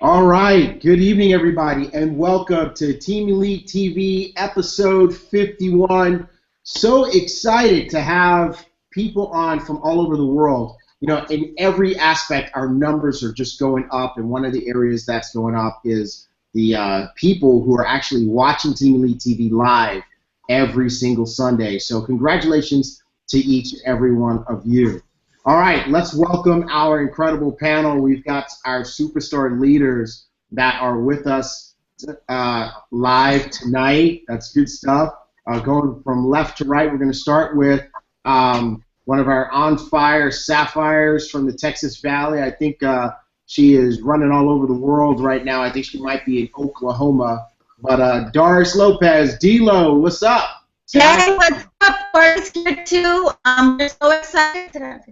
All right, good evening, everybody, and welcome to Team Elite TV episode 51. So excited to have people on from all over the world. You know, in every aspect, our numbers are just going up, and one of the areas that's going up is the people who are actually watching Team Elite TV live every single Sunday. So congratulations to each and every one of you. All right, let's welcome our incredible panel. We've got our superstar leaders that are with us live tonight. That's good stuff. Going from left to right, we're going to start with one of our on-fire sapphires from the Texas Valley. I think she is running all over the world right now. I think she might be in Oklahoma. But Doris Lopez, D-Lo, what's up? Hey, what's up? We're here too. We're so excited.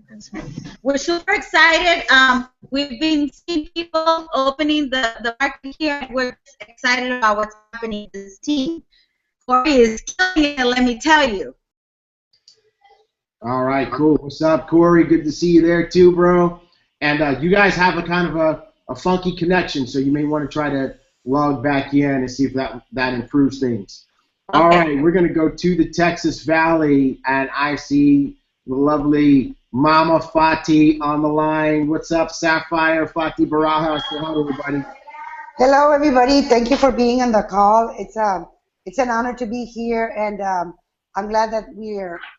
We're super excited. We've been seeing people opening the market here. We're excited about what's happening to this team. Corey is killing it, let me tell you. All right, cool. What's up, Corey? Good to see you there too, bro. And you guys have a kind of a funky connection, so you may want to try to log back in and see if that improves things. Okay. All right, we're going to go to the Texas Valley, and I see the lovely Mama Fati on the line. What's up, Sapphire? Fati Baraja. Say hello, everybody. Hello, everybody. Thank you for being on the call. It's an honor to be here, and I'm glad that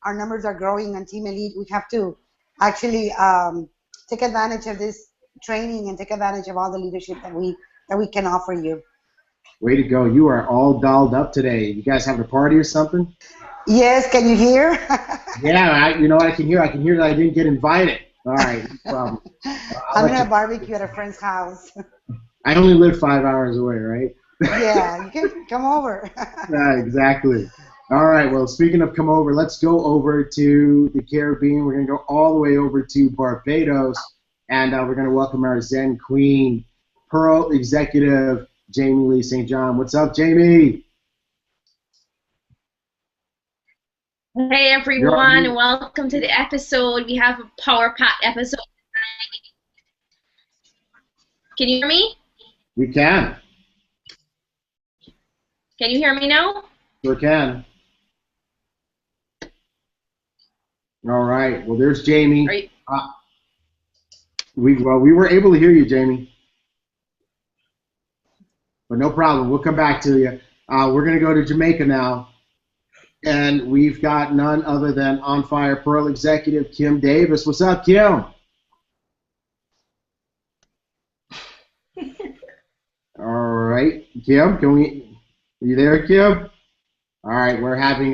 our numbers are growing on Team Elite. We have to actually take advantage of this training and take advantage of all the leadership that we can offer you. Way to go. You are all dolled up today. You guys having a party or something? Yes, can you hear? Yeah, you know what I can hear? I can hear that I didn't get invited. All right, no problem. I'm in a barbecue at a friend's house. I only live 5 hours away, right? Yeah, you can come over. Yeah, exactly. All right, well, speaking of come over, let's go over to the Caribbean. We're going to go all the way over to Barbados, and we're going to welcome our Zen Queen, Pearl Executive, Jamie Lee St. John. What's up, Jamie? Hey everyone, welcome to the episode. We have a power-packed episode tonight. Can you hear me? We can. Can you hear me now? Sure can. All right. Well, there's Jamie. Right. We were able to hear you, Jamie. But no problem. We'll come back to you. We're going to go to Jamaica now. And we've got none other than On Fire Pearl Executive Kim Davis. What's up, Kim? All right. Kim, are you there, Kim? All right. We're having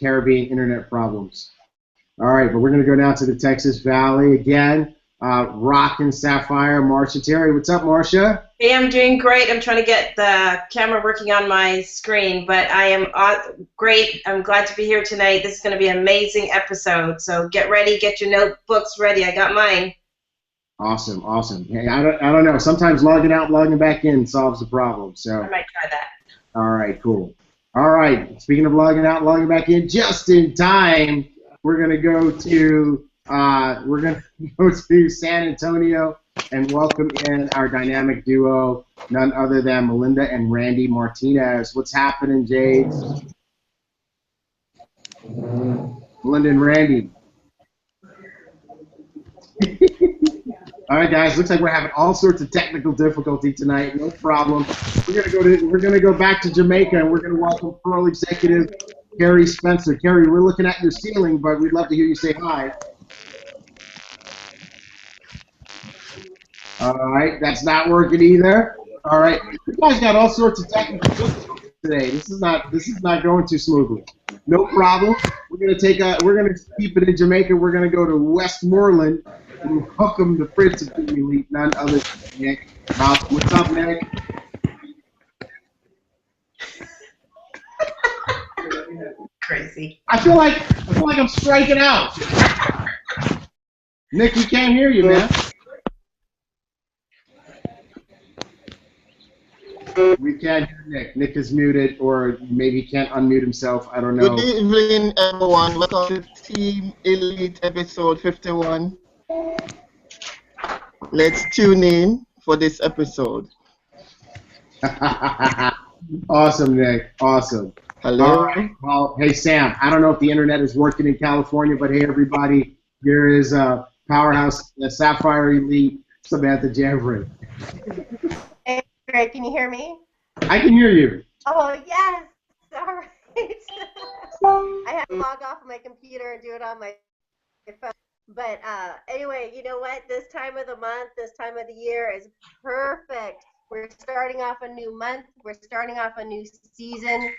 Caribbean internet problems. All right. But we're going to go down to the Texas Valley again. Rockin' Sapphire, Marcia Terry. What's up, Marcia? Hey, I'm doing great. I'm trying to get the camera working on my screen, but I am great. I'm glad to be here tonight. This is going to be an amazing episode. So get ready, get your notebooks ready. I got mine. Awesome, awesome. Hey, I don't know. Sometimes logging out, logging back in solves the problem. So I might try that. All right, cool. All right. Speaking of logging out, logging back in, just in time, we're gonna go to San Antonio and welcome in our dynamic duo, none other than Melinda and Randy Martinez. What's happening, Jades? Melinda and Randy. All right, guys. Looks like we're having all sorts of technical difficulty tonight. No problem. We're gonna go back to Jamaica, and we're gonna welcome Pearl Executive Carrie Spencer. Carrie, we're looking at your ceiling, but we'd love to hear you say hi. All right, that's not working either. All right, you guys got all sorts of technical difficulties today. This is not going too smoothly. No problem. We're gonna keep it in Jamaica. We're gonna go to Westmoreland and welcome the Prince of the Elite, none other than Nick. What's up, Nick? Crazy. I feel like I'm striking out. Nick, we can't hear you, man. We can't hear Nick. Nick is muted, or maybe he can't unmute himself. I don't know. Good evening, everyone. Welcome to Team Elite episode 51. Let's tune in for this episode. Awesome, Nick. Awesome. Hello. All right. Well, hey, Sam, I don't know if the internet is working in California, but hey, everybody, here is Powerhouse Sapphire Elite Samantha Janvray. Hey, Greg, can you hear me? I can hear you. Oh, yes. All right. I had to log off my computer and do it on my phone. But anyway, you know what? This time of the month, this time of the year is perfect. We're starting off a new month. We're starting off a new season,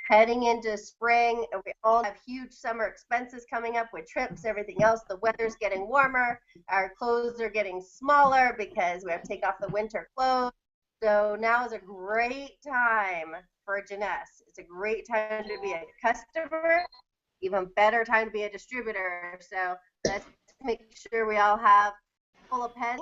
heading into spring. And we all have huge summer expenses coming up with trips, everything else. The weather's getting warmer. Our clothes are getting smaller because we have to take off the winter clothes. So now is a great time for Janess. It's a great time to be a customer, even better time to be a distributor. So let's make sure we all have full of pen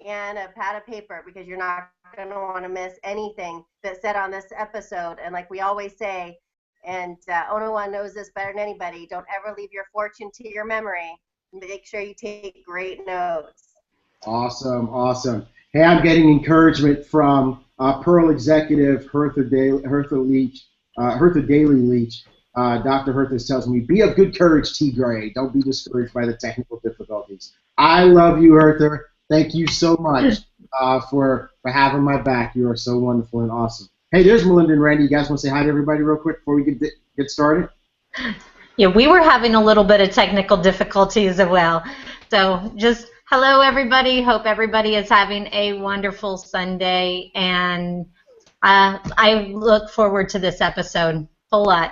and a pad of paper, because you're not going to want to miss anything that's said on this episode. And like we always say, and Onawan knows this better than anybody, don't ever leave your fortune to your memory. Make sure you take great notes. Awesome, awesome. Hey, I'm getting encouragement from Pearl executive Hertha Daily Leach. Dr. Hertha tells me, be of good courage, T.Gray. Don't be discouraged by the technical difficulties. I love you, Hertha. Thank you so much for having my back. You are so wonderful and awesome. Hey, there's Melinda and Randy. You guys want to say hi to everybody real quick before we get started? Yeah, we were having a little bit of technical difficulties as well. So just hello, everybody. Hope everybody is having a wonderful Sunday, and I look forward to this episode. Whole lot.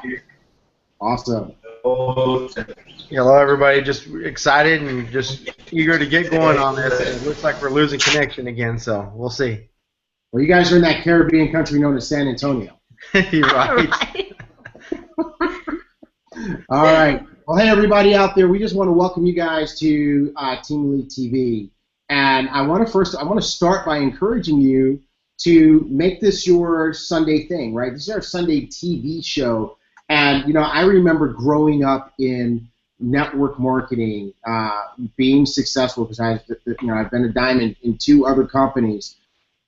Awesome. Hello, everybody. Just excited and just eager to get going on this. It looks like we're losing connection again, so we'll see. Well, you guys are in that Caribbean country known as San Antonio. You're right. All right. Well, hey, everybody out there. We just want to welcome you guys to Team Elite TV. And I want to start by encouraging you to make this your Sunday thing, right? This is our Sunday TV show. And, you know, I remember growing up in network marketing, being successful because I've been a diamond in 2 other companies.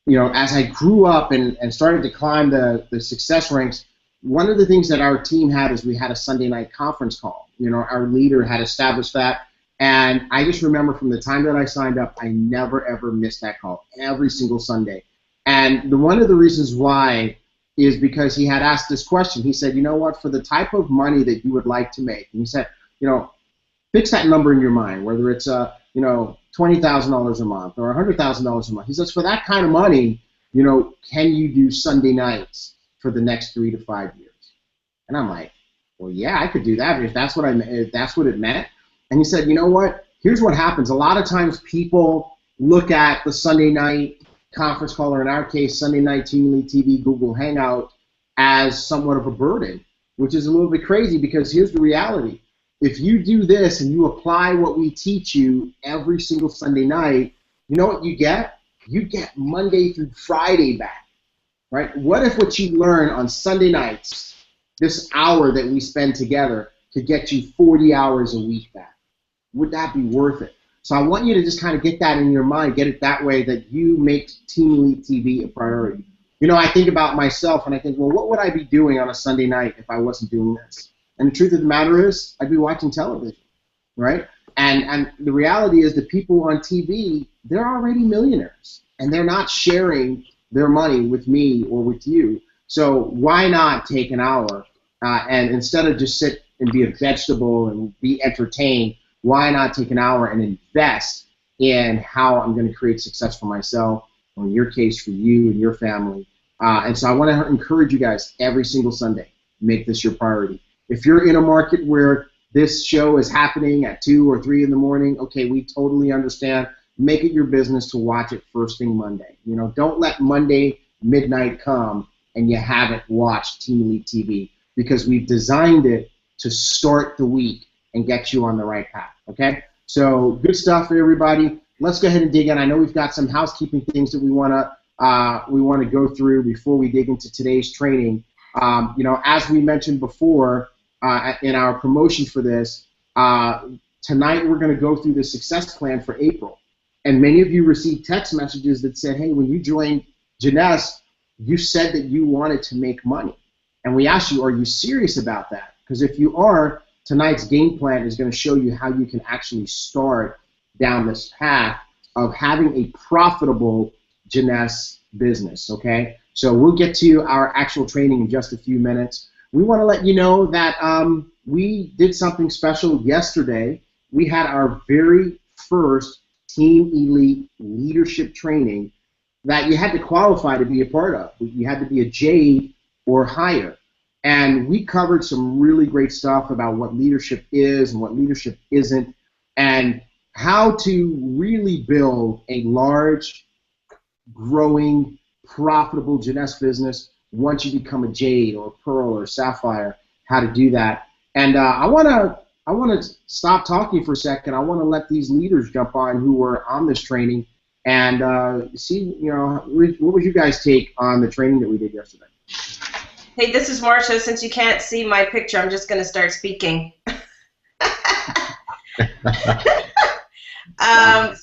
You know, as I grew up and started to climb the success ranks, one of the things that our team had is we had a Sunday night conference call. You know, our leader had established that. And I just remember from the time that I signed up, I never, ever missed that call, every single Sunday. And one of the reasons why is because he had asked this question. He said, you know what, for the type of money that you would like to make, and he said, you know, fix that number in your mind, whether it's, you know, $20,000 a month or $100,000 a month. He says, for that kind of money, you know, can you do Sunday nights for the next 3 to 5 years? And I'm like, well, yeah, I could do that if that's what it meant. And he said, you know what? Here's what happens. A lot of times people look at the Sunday night conference call, or in our case, Sunday night Team Elite TV Google Hangout, as somewhat of a burden, which is a little bit crazy, because here's the reality. If you do this and you apply what we teach you every single Sunday night, you know what you get? You get Monday through Friday back, right? What if what you learn on Sunday nights, this hour that we spend together, could get you 40 hours a week back? Would that be worth it? So I want you to just kind of get that in your mind, get it that way, that you make Team Elite TV a priority. You know, I think about myself and I think, well, what would I be doing on a Sunday night if I wasn't doing this? And the truth of the matter is, I'd be watching television, right? And the reality is that people on TV, they're already millionaires, and they're not sharing their money with me or with you. So why not take an hour and instead of just sit and be a vegetable and be entertained, why not take an hour and invest in how I'm going to create success for myself, or in your case, for you and your family. And so I want to encourage you guys every single Sunday, make this your priority. If you're in a market where this show is happening at 2 or 3 in the morning, okay, we totally understand. Make it your business to watch it first thing Monday. You know, don't let Monday midnight come and you haven't watched Team Elite TV, because we've designed it to start the week and get you on the right path, okay? So good stuff for everybody. Let's go ahead and dig in. I know we've got some housekeeping things that we want to go through before we dig into today's training. You know, as we mentioned before in our promotion for this, tonight we're going to go through the success plan for April. And many of you received text messages that said, hey, when you joined Jeunesse, you said that you wanted to make money. And we asked you, are you serious about that? Because if you are, tonight's game plan is going to show you how you can actually start down this path of having a profitable Jeunesse business, okay? So we'll get to our actual training in just a few minutes. We want to let you know that we did something special yesterday. We had our very first Team Elite leadership training that you had to qualify to be a part of. You had to be a Jade or higher. And we covered some really great stuff about what leadership is and what leadership isn't, and how to really build a large, growing, profitable Jeunesse business once you become a Jade or a Pearl or a Sapphire, how to do that. And I want to stop talking for a second. I want to let these leaders jump on who were on this training and see, you know, what would you guys take on the training that we did yesterday? Hey, this is Marcia. Since you can't see my picture, I'm just going to start speaking.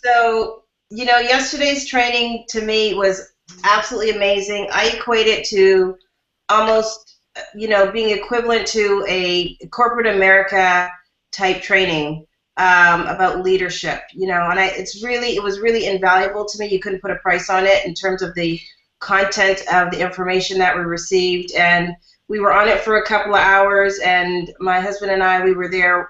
So, you know, yesterday's training to me was absolutely amazing. I equate it to almost, you know, being equivalent to a corporate America type training about leadership, you know, and it was really invaluable to me. You couldn't put a price on it in terms of the content of the information that we received, and we were on it for a couple of hours, and my husband and I, we were there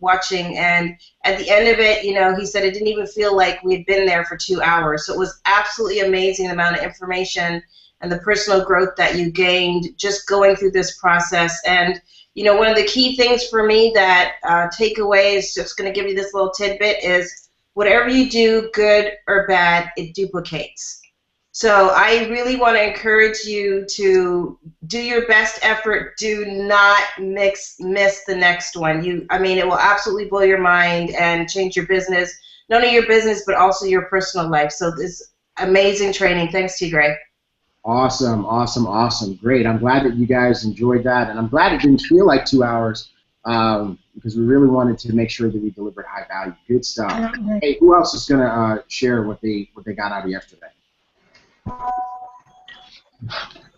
watching, and at the end of it, you know, he said it didn't even feel like we had been there for 2 hours. So it was absolutely amazing, the amount of information and the personal growth that you gained just going through this process. And you know, one of the key things for me that take away is just going to give you this little tidbit is whatever you do, good or bad, it duplicates. So I really want to encourage you to do your best effort. Do not miss the next one. I mean, it will absolutely blow your mind and change your business, not only your business, but also your personal life. So this amazing training. Thanks, T.Gray. Awesome, awesome, awesome. Great. I'm glad that you guys enjoyed that, and I'm glad it didn't feel like 2 hours because we really wanted to make sure that we delivered high value. Good stuff. Hey, who else is going to share what they got out of yesterday?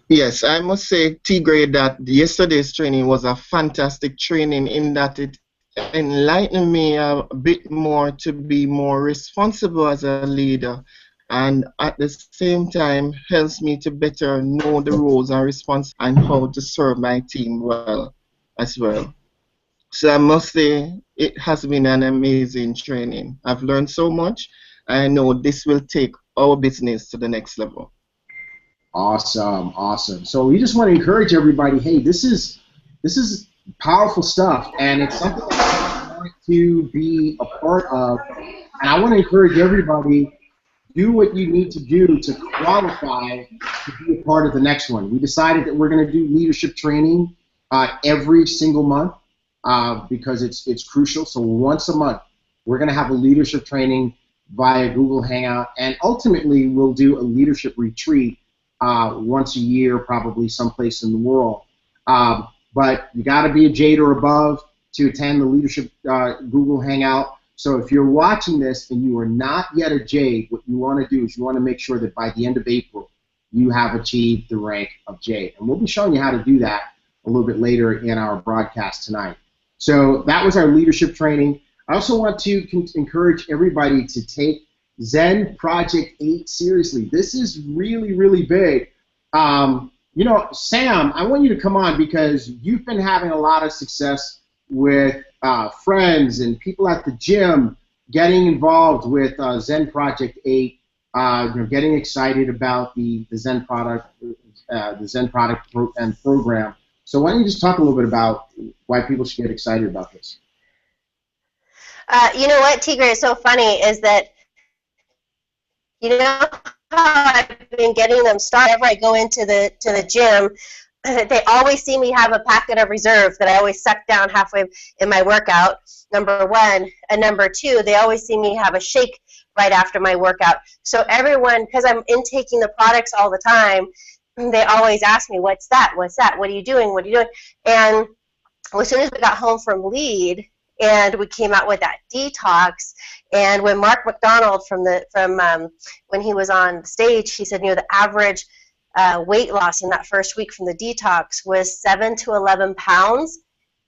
Yes, I must say, T.Gray, that yesterday's training was a fantastic training in that it enlightened me a bit more to be more responsible as a leader, and at the same time helps me to better know the roles and responsibilities and how to serve my team well as well. So I must say it has been an amazing training. I've learned so much. I know this will take our business to the next level. Awesome, awesome. So we just want to encourage everybody, hey, this is powerful stuff, and it's something that I want to be a part of, and I want to encourage everybody, do what you need to do to qualify to be a part of the next one. We decided that we're going to do leadership training every single month because it's crucial. So once a month, we're going to have a leadership training via Google Hangout, and ultimately we'll do a leadership retreat once a year, probably someplace in the world. But you got to be a Jade or above to attend the leadership Google Hangout. So if you're watching this and you are not yet a Jade, what you want to do is you want to make sure that by the end of April, you have achieved the rank of Jade. And we'll be showing you how to do that a little bit later in our broadcast tonight. So that was our leadership training. I also want to encourage everybody to take Zen Project 8 seriously. This is really, really big. You know, Sam, I want you to come on because you've been having a lot of success with friends and people at the gym getting involved with Zen Project 8, you know, getting excited about the Zen product, and program. So why don't you just talk a little bit about why people should get excited about this? You know what, T.Gray, is so funny is that, you know how I've been getting them started whenever I go into the gym, they always see me have a packet of reserve that I always suck down halfway in my workout, number one. And number two, they always see me have a shake right after my workout. So everyone, because I'm intaking the products all the time, they always ask me, what's that? What's that? What are you doing? What are you doing? And as soon as we got home from lead, and we came out with that detox, And when Mark McDonald from when he was on stage, he said, the average weight loss in that first week from the detox was 7 to 11 pounds.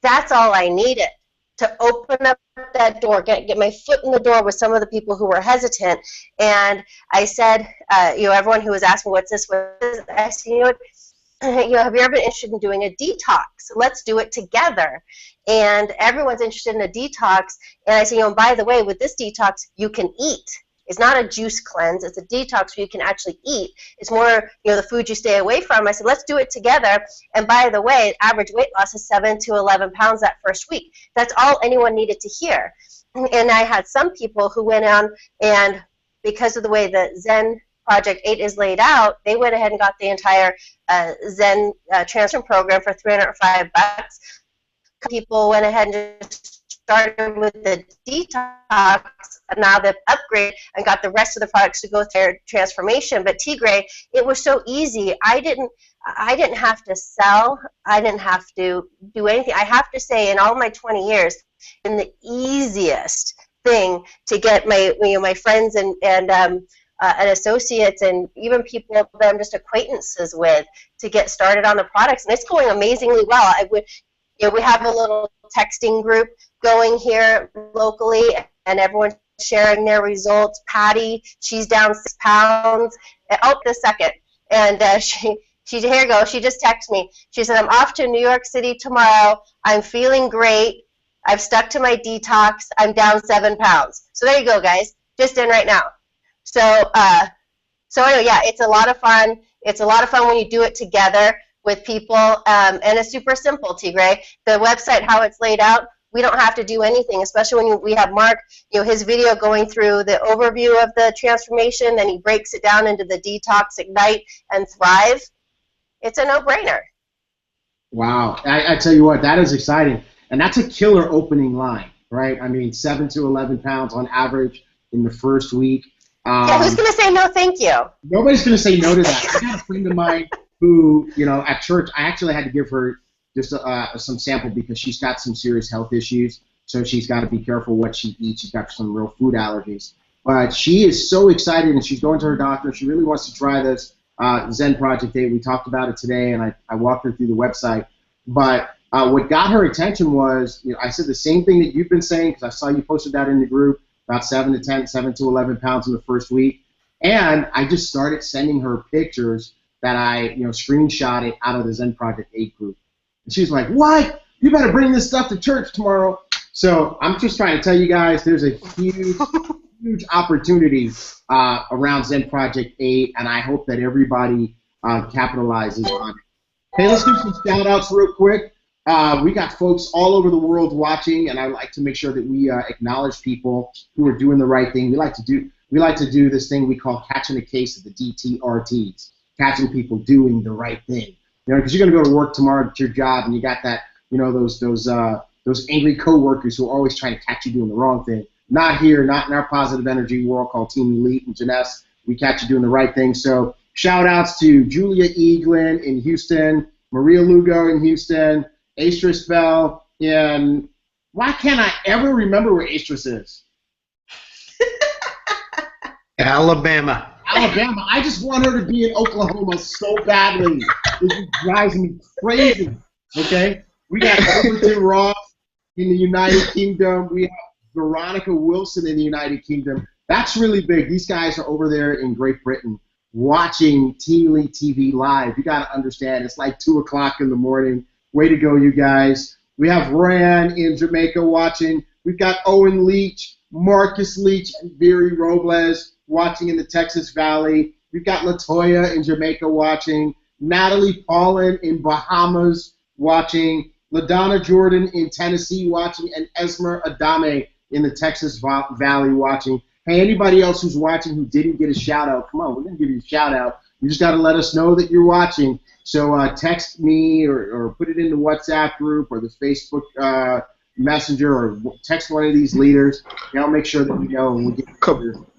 That's all I needed to open up that door, get my foot in the door with some of the people who were hesitant. And I said, everyone who was asking, what's this? I said, have you ever been interested in doing a detox? Let's do it together. And everyone's interested in a detox. And I said, by the way, with this detox, you can eat. It's not a juice cleanse. It's a detox where you can actually eat. It's more, the food you stay away from. I said, let's do it together. And by the way, average weight loss is 7 to 11 pounds that first week. That's all anyone needed to hear. And I had some people who went on, and because of the way the Zen Project 8 is laid out, they went ahead and got the entire Zen transfer program for $305. People went ahead and just started with the detox, and now they've upgraded and got the rest of the products to go through their transformation. But T.Gray, it was so easy. I didn't have to sell. I didn't have to do anything. I have to say, in all my 20 years, been the easiest thing to get my friends and associates and even people that I'm just acquaintances with to get started on the products, and it's going amazingly well. We have a little texting group going here locally, and everyone's sharing their results. Patty, she's down 6 pounds. This second, and here you go. She just texted me. She said, I'm off to New York City tomorrow. I'm feeling great. I've stuck to my detox. I'm down 7 pounds. So there you go, guys. Just in right now. So anyway, yeah, it's a lot of fun. It's a lot of fun when you do it together with people, and it's super simple, T.Gray. The website, how it's laid out, we don't have to do anything, especially when we have Mark, his video going through the overview of the transformation, then he breaks it down into the detox, ignite, and thrive. It's a no-brainer. Wow. I tell you what, that is exciting. And that's a killer opening line, right? I mean, 7 to 11 pounds on average in the first week. Yeah, who's going to say no thank you? Nobody's going to say no to that. I got a friend of mine who, at church, I actually had to give her just some sample because she's got some serious health issues, so she's got to be careful what she eats. She's got some real food allergies. But she is so excited, and she's going to her doctor. She really wants to try this Zen Project 8. We talked about it today, and I walked her through the website. But what got her attention was, I said the same thing that you've been saying, because I saw you posted that in the group, about 7 to 11 pounds in the first week. And I just started sending her pictures that I screenshotted out of the Zen Project 8 group. And she's like, what? You better bring this stuff to church tomorrow. So I'm just trying to tell you guys there's a huge, huge opportunity around Zen Project 8, and I hope that everybody capitalizes on it. Hey, let's do some shout-outs real quick. We got folks all over the world watching, and I like to make sure that we acknowledge people who are doing the right thing. We like to do this thing we call catching a case of the DTRTs, catching people doing the right thing. Because you're going to go to work tomorrow at your job, and you got that, those angry coworkers who are always trying to catch you doing the wrong thing. Not here, not in our positive energy world called Team Elite and Janesse. We catch you doing the right thing. So shout outs to Julia Eaglin in Houston, Maria Lugo in Houston, Astris Bell in, why can't I ever remember where Astris is? Alabama. Alabama. I just want her to be in Oklahoma so badly. It drives me crazy. Okay? We got Overton Ross in the United Kingdom. We have Veronica Wilson in the United Kingdom. That's really big. These guys are over there in Great Britain watching Team Elite TV live. You got to understand, it's like 2 o'clock in the morning. Way to go, you guys. We have Ryan in Jamaica watching. We've got Owen Leach, Marcus Leach, and Viri Robles watching in the Texas Valley. We've got Latoya in Jamaica watching. Natalie Paulin in Bahamas watching. LaDonna Jordan in Tennessee watching. And Esmer Adame in the Texas Valley watching. Hey, anybody else who's watching who didn't get a shout-out, come on, we're going to give you a shout-out. You just got to let us know that you're watching. So text me or put it in the WhatsApp group or the Facebook Messenger or text one of these leaders. I'll make sure that we know and we get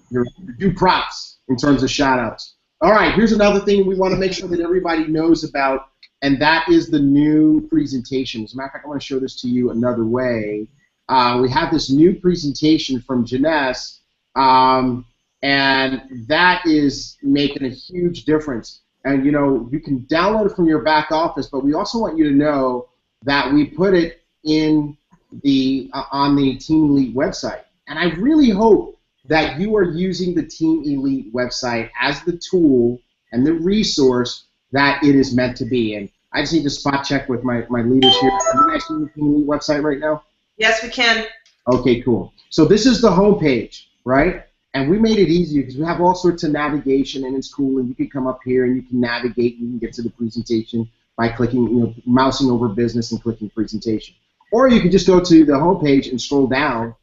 your due props in terms of shout-outs. All right, here's another thing we want to make sure that everybody knows about, and that is the new presentation. As a matter of fact, I want to show this to you another way. we have this new presentation from Janess, and that is making a huge difference. And, you know, you can download it from your back office, but we also want you to know that we put it in the on the Team Elite website. And I really hope that you are using the Team Elite website as the tool and the resource that it is meant to be. And I just need to spot check with my leaders here. Are you guys seeing the Team Elite website right now? Yes, we can. Okay, cool. So this is the home page, right? And we made it easier because we have all sorts of navigation, and it's cool. And you can come up here and you can navigate. And you can get to the presentation by clicking, you know, mousing over business and clicking presentation. Or you can just go to the home page and scroll down,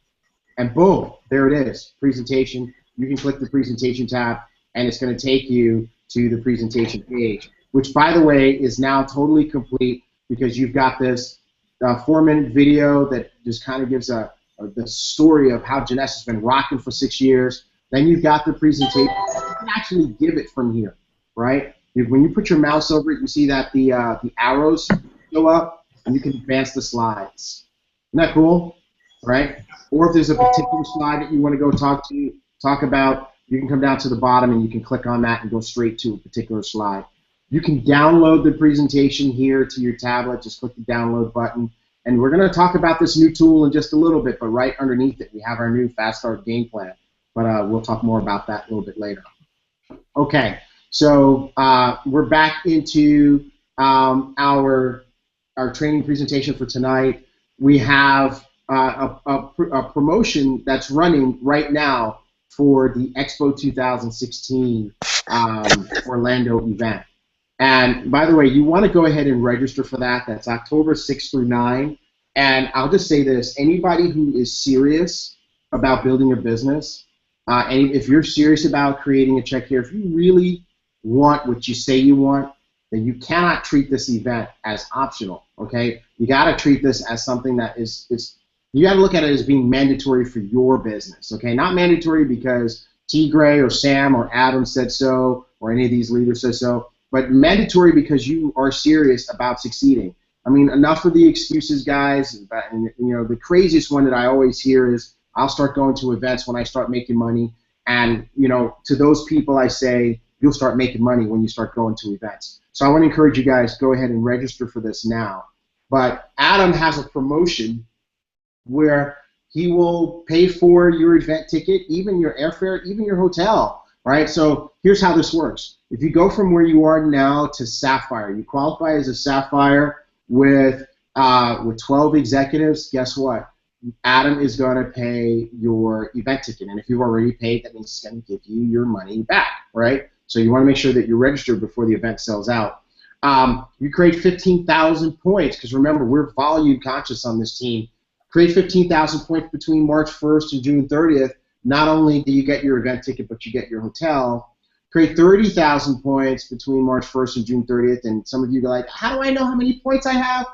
and boom, there it is, presentation. You can click the presentation tab, and it's going to take you to the presentation page, which, by the way, is now totally complete because you've got this 4-minute video that just kind of gives the story of how Janess has been rocking for 6 years. Then you've got the presentation. You can actually give it from here, right? When you put your mouse over it, you see that the arrows go up, and you can advance the slides. Isn't that cool? Right? Or if there's a particular slide that you want to go talk about, you can come down to the bottom and you can click on that and go straight to a particular slide. You can download the presentation here to your tablet. Just click the download button. And we're going to talk about this new tool in just a little bit, but right underneath it, we have our new Fast Start game plan. But we'll talk more about that a little bit later. Okay, so we're back into our training presentation for tonight. We have a promotion that's running right now for the Expo 2016 Orlando event. And by the way, you want to go ahead and register for that. That's October 6th through 9. And I'll just say this, anybody who is serious about building a business, and if you're serious about creating a check here, if you really want what you say you want, then you cannot treat this event as optional, okay? You got to treat this as something that is you got to look at it as being mandatory for your business, okay? Not mandatory because T.Gray or Sam or Adam said so or any of these leaders said so, but mandatory because you are serious about succeeding. I mean, enough of the excuses, guys. And, you know, the craziest one that I always hear is, I'll start going to events when I start making money. And, you know, to those people I say, you'll start making money when you start going to events. So I want to encourage you guys, go ahead and register for this now. But Adam has a promotion where he will pay for your event ticket, even your airfare, even your hotel, right? So here's how this works. If you go from where you are now to Sapphire, you qualify as a Sapphire with 12 executives, guess what? Adam is going to pay your event ticket. And if you've already paid, that means he's going to give you your money back, right? So you want to make sure that you're registered before the event sells out. You create 15,000 points, because remember, we're volume conscious on this team. Create 15,000 points between March 1st and June 30th. Not only do you get your event ticket, but you get your hotel. Create 30,000 points between March 1st and June 30th. And some of you are like, how do I know how many points I have?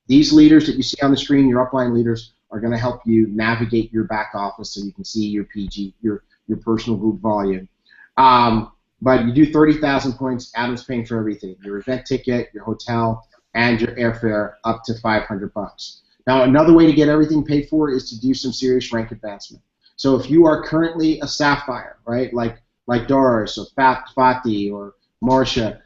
These leaders that you see on the screen, your upline leaders, are going to help you navigate your back office so you can see your PG, your personal group volume. But you do 30,000 points, Adam's paying for everything. Your event ticket, your hotel, and your airfare up to $500. Now, another way to get everything paid for is to do some serious rank advancement. So if you are currently a Sapphire, right, like Doris or Fatih or Marcia,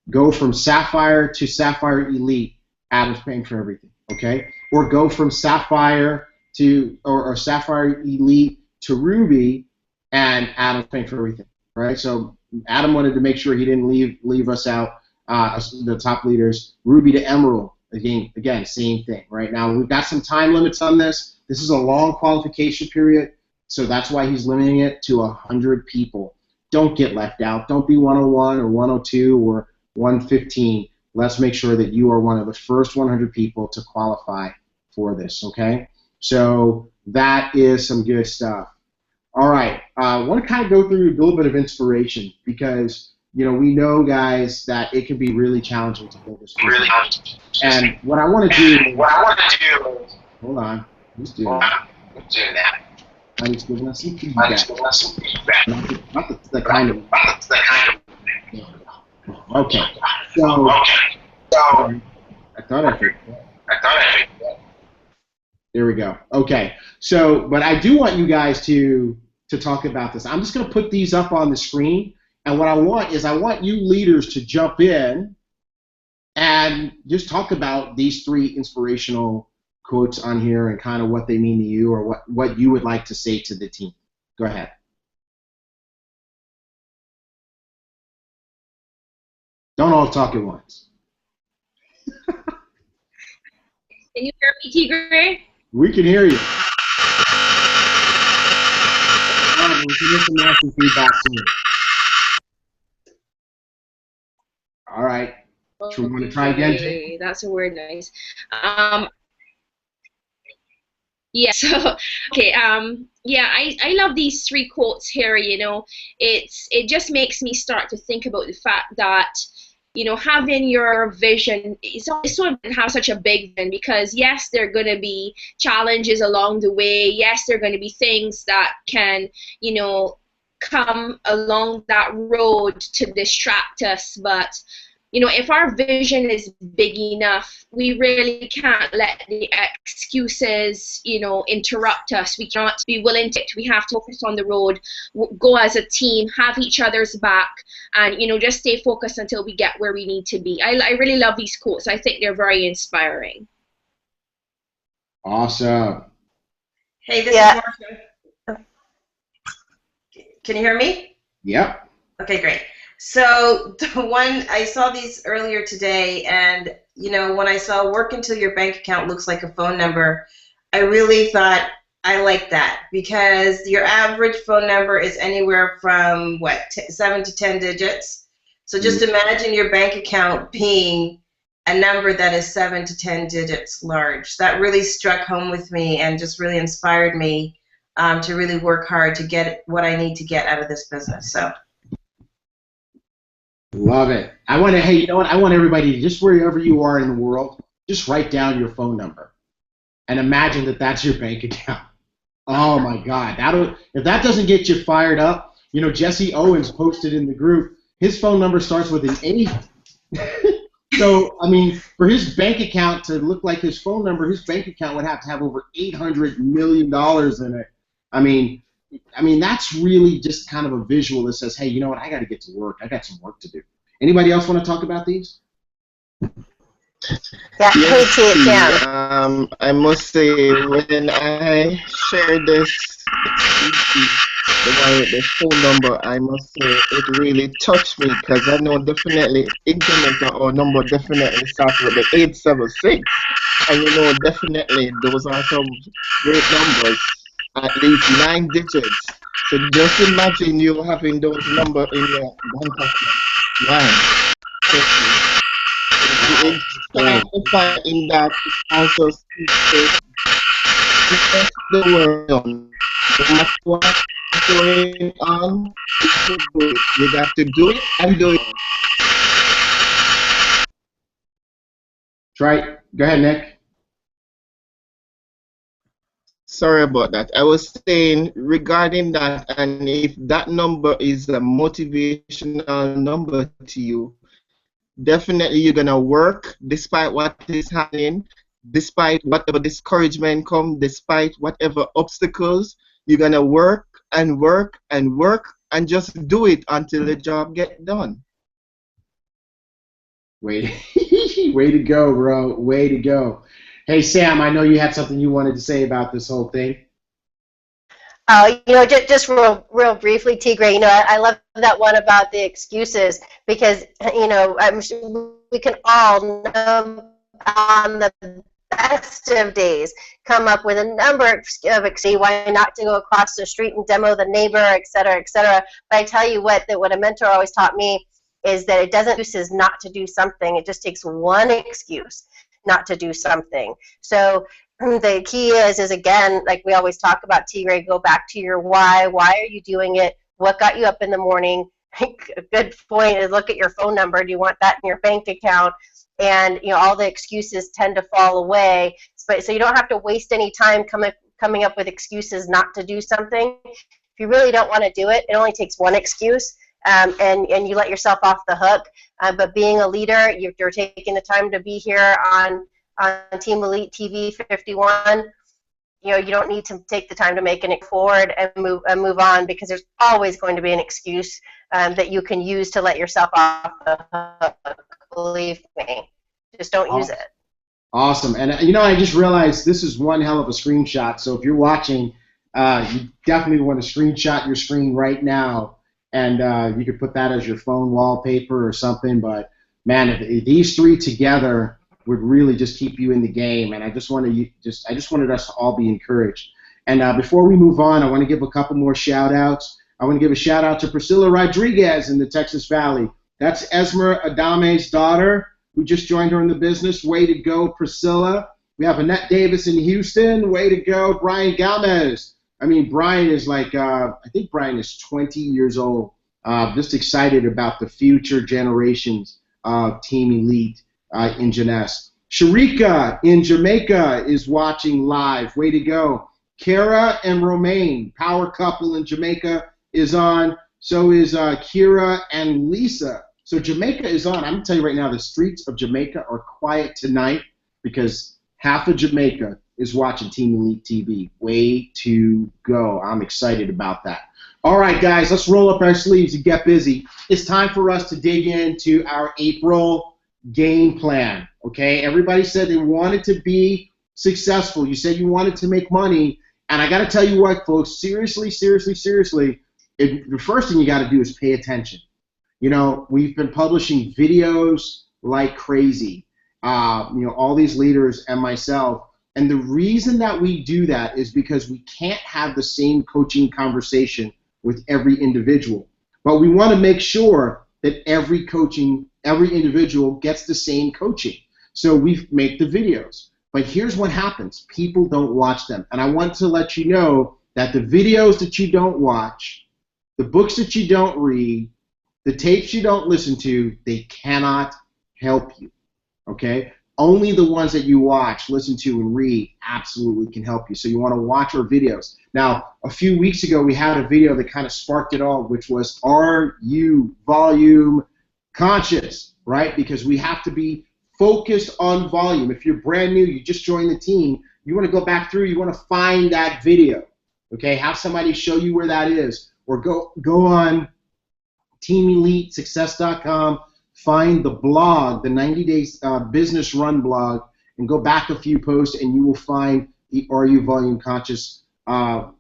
go from Sapphire to Sapphire Elite, Adam's paying for everything, okay? Or go from Sapphire to, or Sapphire Elite to Ruby, and Adam's paying for everything, right? So Adam wanted to make sure he didn't leave us out, the top leaders. Ruby to Emerald, again, same thing, right? Now, we've got some time limits on this. This is a long qualification period, so that's why he's limiting it to 100 people. Don't get left out. Don't be 101 or 102 or 115. Let's make sure that you are one of the first 100 people to qualify for this, okay? So that is some good stuff. All right, I want to kind of go through a little bit of inspiration because, you know, we know, guys, that it can be really challenging to build this business. And what I want to do, hold on, who's doing that? He's giving us some feedback. Not the kind of. Okay. So I thought I figured that. There we go. Okay. So, but I do want you guys to talk about this. I'm just going to put these up on the screen, and what I want is I want you leaders to jump in and just talk about these 3 inspirational quotes on here and kind of what they mean to you, or what you would like to say to the team. Go ahead. Don't all talk at once. Can you hear me, T.Gray? We can hear you. All right, we can get some nasty feedback soon. All right. So we want to try again, Jay? That's a word, nice. Yeah, so, okay, yeah, I love these 3 quotes here, you know. It just makes me start to think about the fact that, you know, having your vision, it's so important to have such a big vision, because yes, there are going to be challenges along the way. Yes, there are going to be things that can, you know, come along that road to distract us. But, you know, if our vision is big enough, we really can't let the excuses, you know, interrupt us. We cannot be willing to. We have to focus on the road, go as a team, have each other's back, and, you know, just stay focused until we get where we need to be. I really love these quotes. I think they're very inspiring. Awesome. Hey, this is Marcia. Can you hear me? Yep. Okay, great. So the one, I saw these earlier today, and, you know, when I saw work until your bank account looks like a phone number, I really thought I like that, because your average phone number is anywhere from, 7 to 10 digits. So just imagine your bank account being a number that is 7 to 10 digits large. That really struck home with me and just really inspired me to really work hard to get what I need to get out of this business. So. Love it. Hey, you know what? I want everybody to, just wherever you are in the world, just write down your phone number and imagine that that's your bank account. Oh my God. If that doesn't get you fired up, you know, Jesse Owens posted in the group, his phone number starts with an 8. So, I mean, for his bank account to look like his phone number, his bank account would have to have over $800 million in it. I mean, that's really just kind of a visual that says, hey, you know what, I got to get to work. I got some work to do. Anybody else want to talk about these? Yeah, I must say, when I share this, the phone number, I must say it really touched me, because I know definitely internet or number definitely starts with the 876, and you know definitely those are some great numbers, at least 9 digits. So just imagine you having those numbers in your bank account. Wow. It's in that also speaks the world on. No matter what's going on, you got to do it and do it. Right. Go ahead, Nick. Sorry about that. I was saying regarding that, and if that number is a motivational number to you, definitely you're going to work despite what is happening, despite whatever discouragement comes, despite whatever obstacles. You're going to work and work and work and just do it until the job gets done. Way to go, bro. Way to go. Hey, Sam, I know you had something you wanted to say about this whole thing. You know, just real briefly, T.Gray, you know, I love that one about the excuses, because, you know, I'm sure we can all know on the best of days come up with a number of excuses why not to go across the street and demo the neighbor, et cetera, et cetera. But I tell you what a mentor always taught me is that it doesn't excuses not to do something. It just takes one excuse not to do something. So the key is again, like we always talk about, T.Gray, go back to your why. Why are you doing it? What got you up in the morning? A good point is look at your phone number. Do you want that in your bank account? And, you know, all the excuses tend to fall away. So you don't have to waste any time coming up with excuses not to do something. If you really don't want to do it, it only takes one excuse, and you let yourself off the hook. But being a leader, you're taking the time to be here on Team Elite TV 51. you don't need to take the time to make an forward and move on, because there's always going to be an excuse that you can use to let yourself off the hook. Believe me, just don't use it. Awesome. And I just realized this is one hell of a screenshot. So if you're watching, you definitely want to screenshot your screen right now, and you could put that as your phone wallpaper or something. But man, if these three together would really just keep you in the game, and I just wanted us to all be encouraged. And before we move on, I want to give a couple more shout outs. I want to give a shout out to Priscilla Rodriguez in the Texas Valley. That's Esmer Adame's daughter, who just joined her in the business. Way to go, Priscilla. We have Annette Davis in Houston. Way to go, Brian Gomez. I mean, Brian is like, I think Brian is 20 years old. Just excited about the future generations of Team Elite in Jeunesse. Sharika in Jamaica is watching live. Way to go. Kara and Romaine, power couple in Jamaica, is on. So is Kira and Lisa. So Jamaica is on. I'm going to tell you right now, the streets of Jamaica are quiet tonight because half of Jamaica is watching Team Elite TV. Way to go. I'm excited about that. All right, guys, let's roll up our sleeves and get busy. It's time for us to dig into our April game plan, okay? Everybody said they wanted to be successful. You said you wanted to make money, and I got to tell you what, folks, seriously, the first thing you got to do is pay attention. We've been publishing videos like crazy, all these leaders and myself, and the reason that we do that is because we can't have the same coaching conversation with every individual, but we want to make sure that every individual gets the same coaching. So we make the videos, but here's what happens. People don't watch them, and I want to let you know that the videos that you don't watch, the books that you don't read, the tapes you don't listen to, they cannot help you, okay? Only the ones that you watch, listen to, and read absolutely can help you. So you want to watch our videos. Now, a few weeks ago, we had a video that kind of sparked it all, which was, are you volume conscious, right? Because we have to be focused on volume. If you're brand new, you just joined the team, you want to go back through, you want to find that video, okay? Have somebody show you where that is, or go on TeamEliteSuccess.com, find the blog, the 90 Days Business Run blog, and go back a few posts, and you will find the Are You Volume Conscious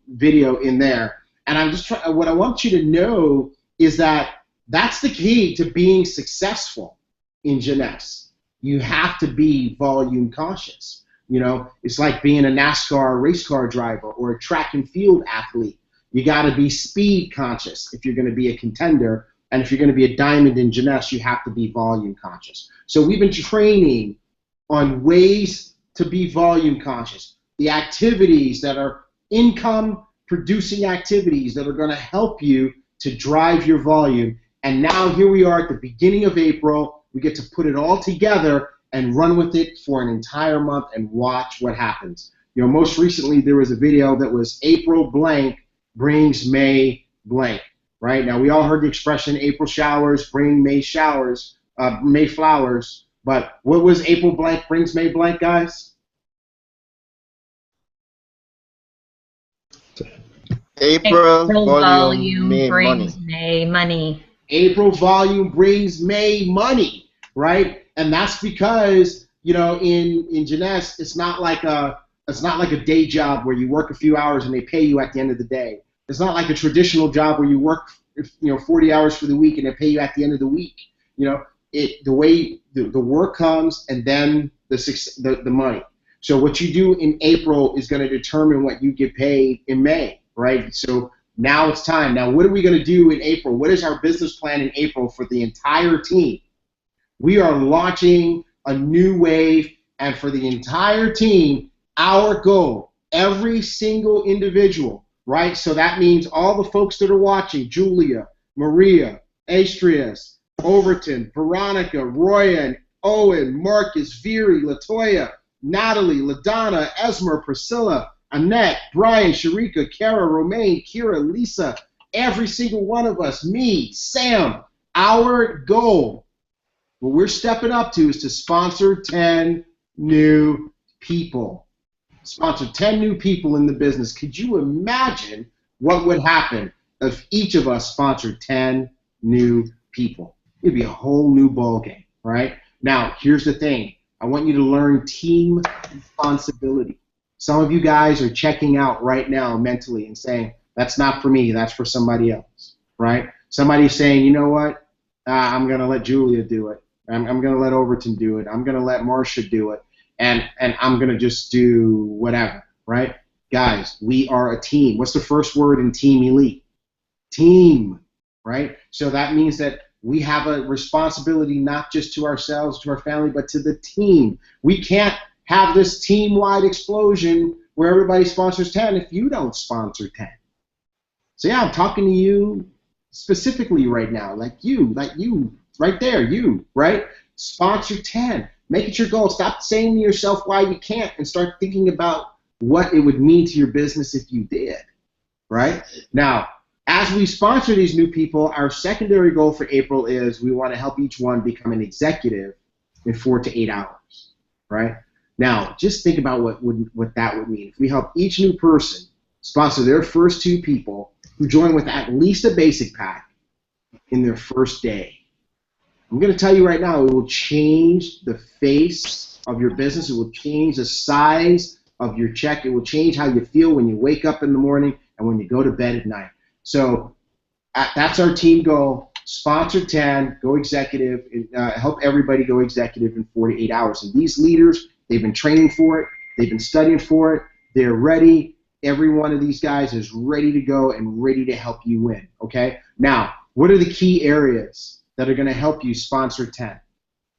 video in there. And I'm just what I want you to know is that that's the key to being successful in Jeunesse. You have to be volume conscious. It's like being a NASCAR race car driver or a track and field athlete. You got to be speed conscious if you're going to be a contender. And if you're going to be a diamond in Jeunesse, you have to be volume conscious. So we've been training on ways to be volume conscious. The activities that are income producing activities that are going to help you to drive your volume. And now here we are at the beginning of April. We get to put it all together and run with it for an entire month and watch what happens. Most recently there was a video that was April blank brings May blank. Right? Now, we all heard the expression April showers bring May showers, May flowers, but what was April blank brings May blank, guys? April volume brings May money. April volume brings May money, right? And that's because, in Jeunesse, it's not like a day job where you work a few hours and they pay you at the end of the day. It's not like a traditional job where you work, 40 hours for the week and they pay you at the end of the week. The way the work comes and then the money. So what you do in April is going to determine what you get paid in May, right? So now it's time. Now, what are we going to do in April? What is our business plan in April for the entire team? We are launching a new wave, and for the entire team, our goal, every single individual, right? So that means all the folks that are watching, Julia, Maria, Astrias, Overton, Veronica, Royan, Owen, Marcus, Viri, Latoya, Natalie, LaDonna, Esmer, Priscilla, Annette, Brian, Sharika, Kara, Romaine, Kira, Lisa, every single one of us, me, Sam, our goal, what we're stepping up to is to sponsor 10 new people. sponsored 10 new people in the business. Could you imagine what would happen if each of us sponsored 10 new people? It'd be a whole new ball game, right? Now, here's the thing. I want you to learn team responsibility. Some of you guys are checking out right now mentally and saying, that's not for me, that's for somebody else, right? Somebody's saying, you know what, I'm going to let Julia do it. I'm going to let Overton do it. I'm going to let Marcia do it. And I'm going to just do whatever, right? Guys, we are a team. What's the first word in Team Elite? Team, right? So that means that we have a responsibility not just to ourselves, to our family, but to the team. We can't have this team-wide explosion where everybody sponsors 10 if you don't sponsor 10. So yeah, I'm talking to you specifically right now, like you, right there, you, right? Sponsor 10. Make it your goal. Stop saying to yourself why you can't and start thinking about what it would mean to your business if you did, right? Now, as we sponsor these new people, our secondary goal for April is we want to help each one become an executive in 4 to 8 hours, right? Now, just think about what that would mean. If we help each new person sponsor their first 2 people who join with at least a basic pack in their first day. I'm going to tell you right now, it will change the face of your business. It will change the size of your check. It will change how you feel when you wake up in the morning and when you go to bed at night. So that's our team goal. Sponsor 10, go executive, help everybody go executive in 4 to 8 hours. And these leaders, they've been training for it. They've been studying for it. They're ready. Every one of these guys is ready to go and ready to help you win, okay? Now, what are the key areas that are going to help you sponsor 10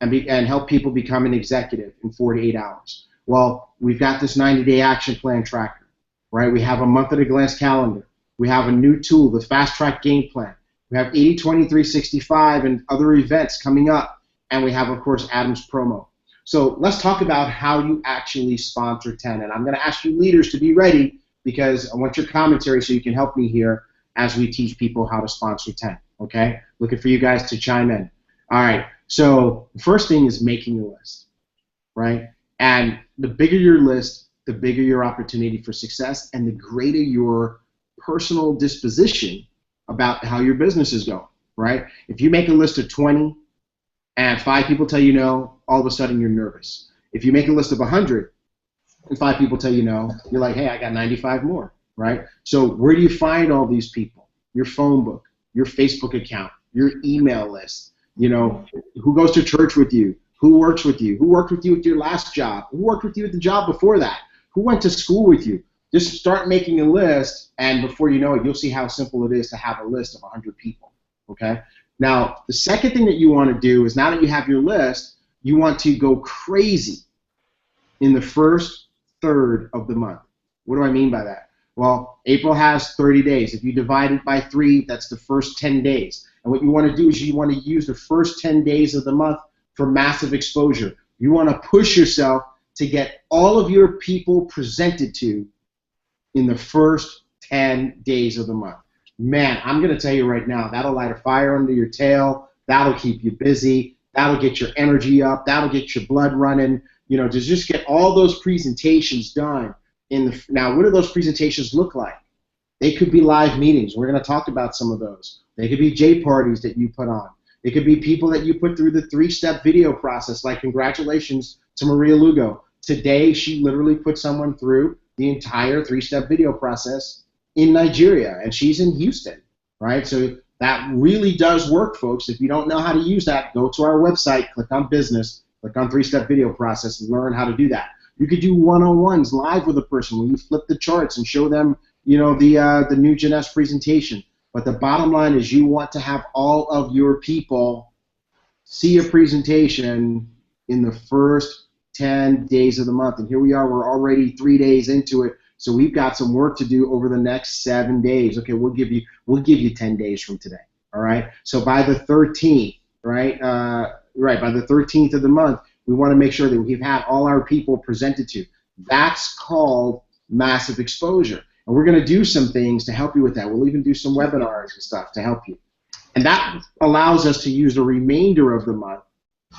and help people become an executive in 4 to 8 hours? Well, we've got this 90-day action plan tracker, right? We have a month-at-a-glance calendar. We have a new tool, the Fast Track Game Plan. We have 80, 20, 365 and other events coming up. And we have, of course, Adam's promo. So let's talk about how you actually sponsor 10. And I'm going to ask you leaders to be ready because I want your commentary so you can help me here as we teach people how to sponsor 10, okay? Looking for you guys to chime in. All right, so the first thing is making a list, right? And the bigger your list, the bigger your opportunity for success and the greater your personal disposition about how your business is going, right? If you make a list of 20 and 5 people tell you no, all of a sudden you're nervous. If you make a list of 100 and 5 people tell you no, you're like, hey, I got 95 more, right? So where do you find all these people? Your phone book, your Facebook account, your email list, you know, who goes to church with you, who works with you, who worked with you at your last job, who worked with you at the job before that, who went to school with you. Just start making a list, and before you know it, you'll see how simple it is to have a list of 100 people, okay? Now, the second thing that you want to do is now that you have your list, you want to go crazy in the first third of the month. What do I mean by that? Well, April has 30 days. If you divide it by 3, that's the first 10 days. And what you want to do is you want to use the first 10 days of the month for massive exposure. You want to push yourself to get all of your people presented to in the first 10 days of the month. Man, I'm going to tell you right now, that'll light a fire under your tail. That'll keep you busy. That'll get your energy up. That'll get your blood running. You know, to just get all those presentations done. Now, what do those presentations look like? They could be live meetings. We're going to talk about some of those. They could be J parties that you put on. It could be people that you put through the 3-step video process, like congratulations to Maria Lugo. Today, she literally put someone through the entire 3-step video process in Nigeria, and she's in Houston, right? So that really does work, folks. If you don't know how to use that, go to our website, click on business, click on 3-step video process, and learn how to do that. You could do one-on-ones live with a person when you flip the charts and show them, you know, the new Jeunesse presentation. But the bottom line is you want to have all of your people see a presentation in the first 10 days of the month. And here we are, we're already 3 days into it. So we've got some work to do over the next 7 days. Okay, we'll give you 10 days from today. All right. So by the 13th, right? By the 13th of the month, we want to make sure that we've had all our people presented to. That's called massive exposure. And we're going to do some things to help you with that. We'll even do some webinars and stuff to help you. And that allows us to use the remainder of the month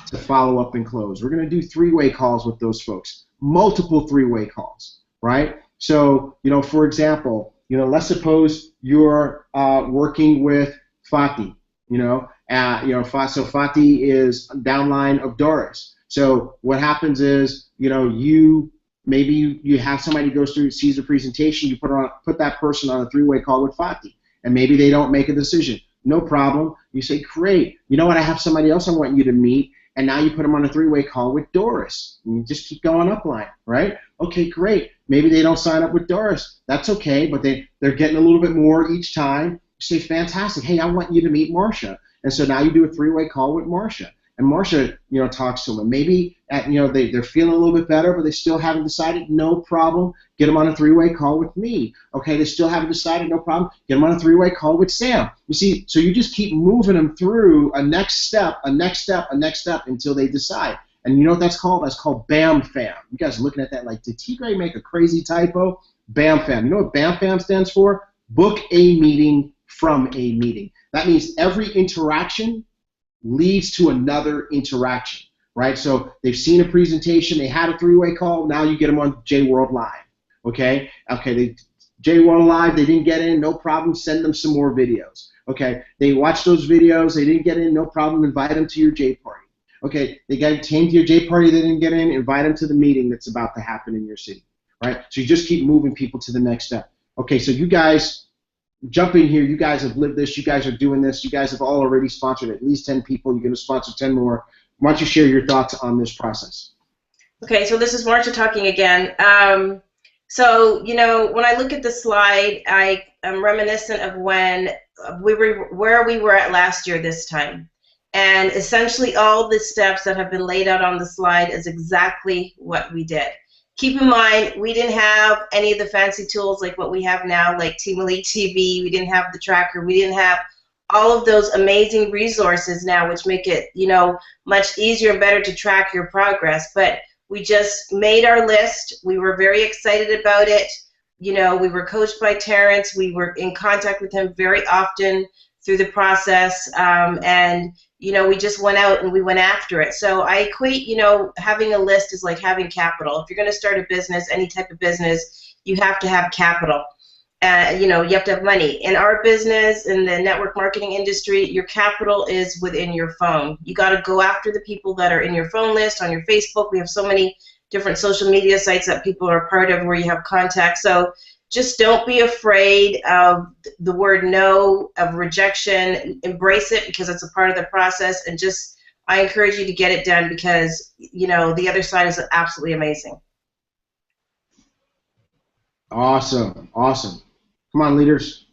to follow up and close. We're going to do 3-way calls with those folks, multiple 3-way calls. right? So, for example, let's suppose you're working with Fatih, so Fatih is downline of Doris. So what happens is, maybe you have somebody goes through, sees the presentation, you put that person on a three-way call with Fatih, and maybe they don't make a decision. No problem. You say, great. You know what? I have somebody else I want you to meet, and now you put them on a three-way call with Doris. And you just keep going up line, right? Okay, great. Maybe they don't sign up with Doris. That's okay, but they're getting a little bit more each time. You say, fantastic. Hey, I want you to meet Marcia. And so now you do a three-way call with Marcia. And Marcia, talks to them. And maybe, they're feeling a little bit better, but they still haven't decided. No problem. Get them on a three-way call with me. Okay, they still haven't decided. No problem. Get them on a three-way call with Sam. You see, so you just keep moving them through a next step, a next step, a next step until they decide. And you know what that's called? That's called BAM FAM. You guys are looking at that like, did T.Gray make a crazy typo? BAM FAM. You know what BAM FAM stands for? Book a meeting from a meeting. That means every interaction leads to another interaction, right? So they've seen a presentation, they had a three-way call, now you get them on JWorld Live, okay? Okay, JWorld Live, they didn't get in, no problem, send them some more videos, okay? They watched those videos, they didn't get in, no problem, invite them to your J party. Okay, they came to your J party, they didn't get in, invite them to the meeting that's about to happen in your city, right? So you just keep moving people to the next step. Okay, so you guys jump in here. You guys have lived this. You guys are doing this. You guys have all already sponsored at least 10 people. You're going to sponsor 10 more. Why don't you share your thoughts on this process? Okay, so this is Marcia talking again. So, when I look at the slide, I am reminiscent of when where we were at last year this time. And essentially all the steps that have been laid out on the slide is exactly what we did. Keep in mind, we didn't have any of the fancy tools like what we have now, like Team Elite TV. We didn't have the tracker. We didn't have all of those amazing resources now, which make it, much easier and better to track your progress. But we just made our list. We were very excited about it. We were coached by Terrence. We were in contact with him very often through the process. And we just went out and we went after it. So I equate, having a list is like having capital. If you're going to start a business, any type of business, you have to have capital. You have to have money. In our business, in the network marketing industry, your capital is within your phone. You got to go after the people that are in your phone list, on your Facebook. We have so many different social media sites that people are part of where you have contacts. So just don't be afraid of the word no, of rejection. Embrace it because it's a part of the process. And I encourage you to get it done because, the other side is absolutely amazing. Awesome. Awesome. Come on, leaders.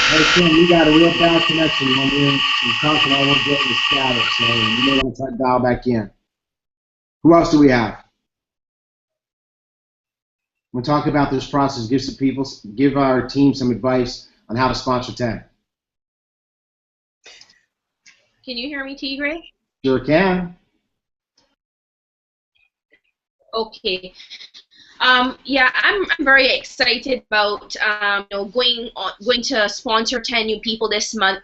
Hey, Tim, you got a real bad connection when you're talking. I won't get the static, so you may want to dial back in. Who else do we have? We'll talk about this process. Give our team some advice on how to sponsor 10. Can you hear me, T.Gray? Sure can. Okay. Yeah, I'm very excited about going to sponsor 10 new people this month.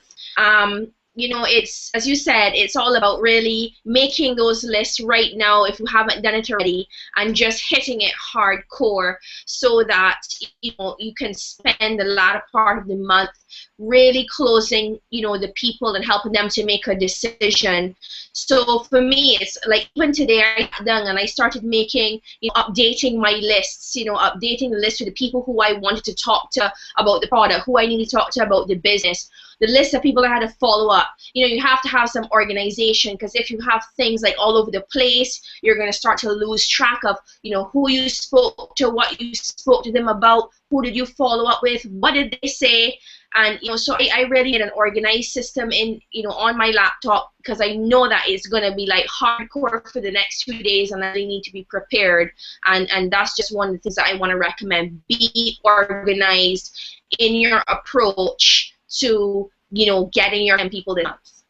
It's, as you said, it's all about really making those lists right now if you haven't done it already, and just hitting it hardcore so that you can spend the latter part of the month really closing the people and helping them to make a decision. So for me, it's like even today I got done and I started making updating my lists, updating the list with the people who I wanted to talk to about the product, who I need to talk to about the business, the list of people I had to follow up. You have to have some organization, because if you have things like all over the place, you're going to start to lose track of who you spoke to, what you spoke to them about, who did you follow up with, what did they say. And so I really made an organized system on my laptop, because I know that it's going to be like hardcore for the next 2 days, and I really need to be prepared. And that's just one of the things that I want to recommend. Be organized in your approach to getting your 10 people this month.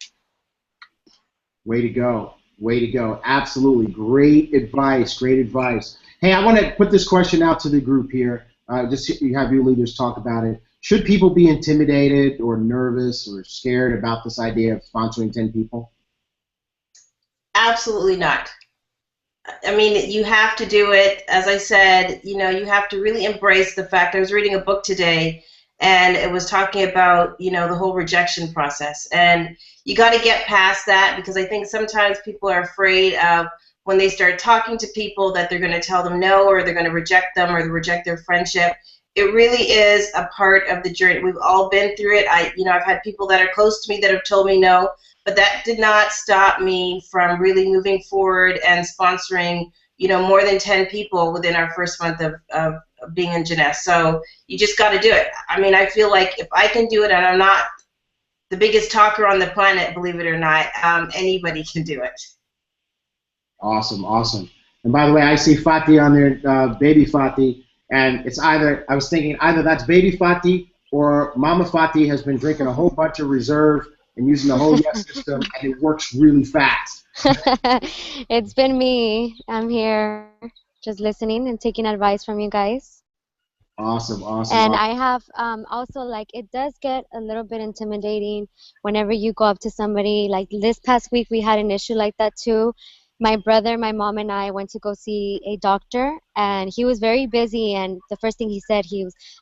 Way to go. Way to go. Absolutely. Great advice. Great advice. Hey, I want to put this question out to the group here. Just have you leaders talk about it. Should people be intimidated or nervous or scared about this idea of sponsoring 10 people? Absolutely not. I mean, you have to do it. As I said, you know, you have to really embrace the fact. I was reading a book today, and it was talking about, you know, the whole rejection process. And you got to get past that, because I think sometimes people are afraid of when they start talking to people that they're going to tell them no, or they're going to reject them, or reject their friendship. It really is a part of the journey. We've all been through it. I've had people that are close to me that have told me no, but that did not stop me from really moving forward and sponsoring, you know, more than 10 people within our first month of being in Jeunesse. So you just got to do it. I mean, I feel like if I can do it, and I'm not the biggest talker on the planet, believe it or not, anybody can do it. Awesome, awesome. And by the way, I see Fatih on there, baby Fatih, and it's either, I was thinking either that's baby Fatih or Mama Fatih has been drinking a whole bunch of reserve and using the whole yes system, and it works really fast. It's been me. I'm here just listening and taking advice from you guys. Awesome, awesome. And awesome. I have also, like, it does get a little bit intimidating whenever you go up to somebody. Like this past week, we had an issue like that too. My brother, my mom, and I went to go see a doctor, and he was very busy. And the first thing he said,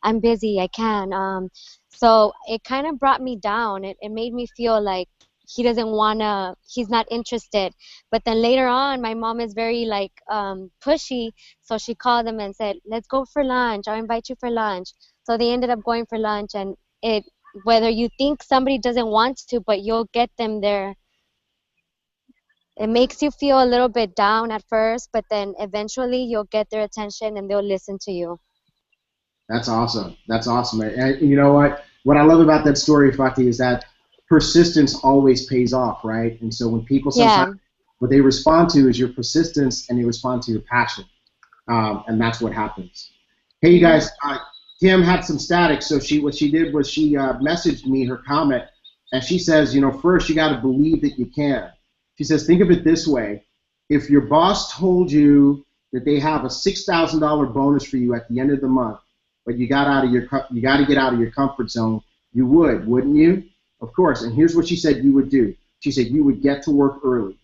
I'm busy, I can't. So it kind of brought me down. It made me feel like he doesn't wanna, he's not interested. But then later on, my mom is very like pushy, so she called him and said, let's go for lunch, I'll invite you for lunch. So they ended up going for lunch, and whether you think somebody doesn't want to, but you'll get them there. It makes you feel a little bit down at first, but then eventually you'll get their attention and they'll listen to you. That's awesome. That's awesome. And you know what? What I love about that story, Fatih, is that persistence always pays off, right? And so when people sometimes, what they respond to is your persistence, and they respond to your passion. And that's what happens. Hey, you guys, Kim had some static, so what she did was she messaged me her comment, and she says, you know, first you got to believe that you can. She says, think of it this way. If your boss told you that they have a $6,000 bonus for you at the end of the month, but you got to get out of your comfort zone, you would, wouldn't you? Of course. And here's what she said you would do. She said you would get to work early.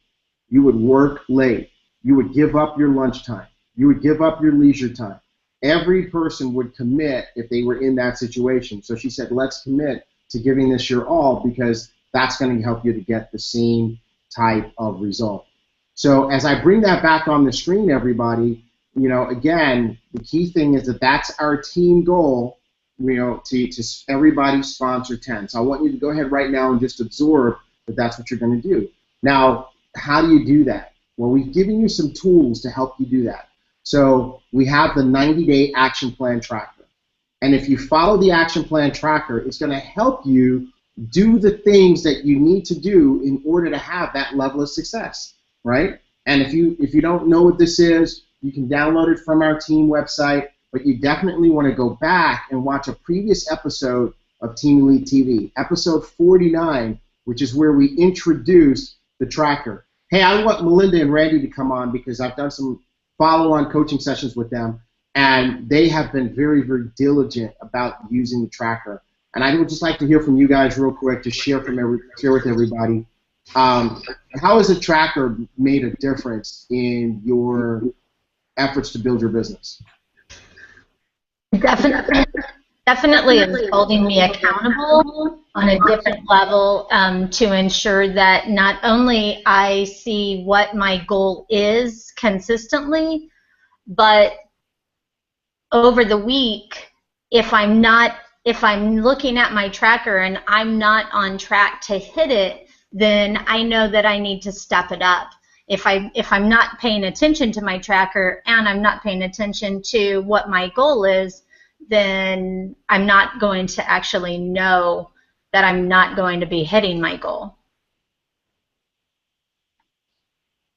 You would work late. You would give up your lunchtime. You would give up your leisure time. Every person would commit if they were in that situation. So she said, let's commit to giving this your all, because that's going to help you to get the same type of result. So as I bring that back on the screen, everybody, you know, again, the key thing is that that's our team goal, you know, to everybody sponsor 10. So I want you to go ahead right now and just absorb that that's what you're going to do. Now, how do you do that? Well, we've given you some tools to help you do that. So we have the 90-day action plan tracker. And if you follow the action plan tracker, it's going to help you do the things that you need to do in order to have that level of success, right? And if you don't know what this is, you can download it from our team website, but you definitely want to go back and watch a previous episode of Team Elite TV, episode 49, which is where we introduced the tracker. Hey, I want Melinda and Randy to come on, because I've done some follow-on coaching sessions with them, and they have been very, very diligent about using the tracker. And I would just like to hear from you guys real quick, to share with everybody. How has the tracker made a difference in your efforts to build your business? Definitely is holding me accountable on a different level, to ensure that not only I see what my goal is consistently, but over the week, if I'm looking at my tracker and I'm not on track to hit it, then I know that I need to step it up. If I'm not paying attention to my tracker and I'm not paying attention to what my goal is, then I'm not going to actually know that I'm not going to be hitting my goal.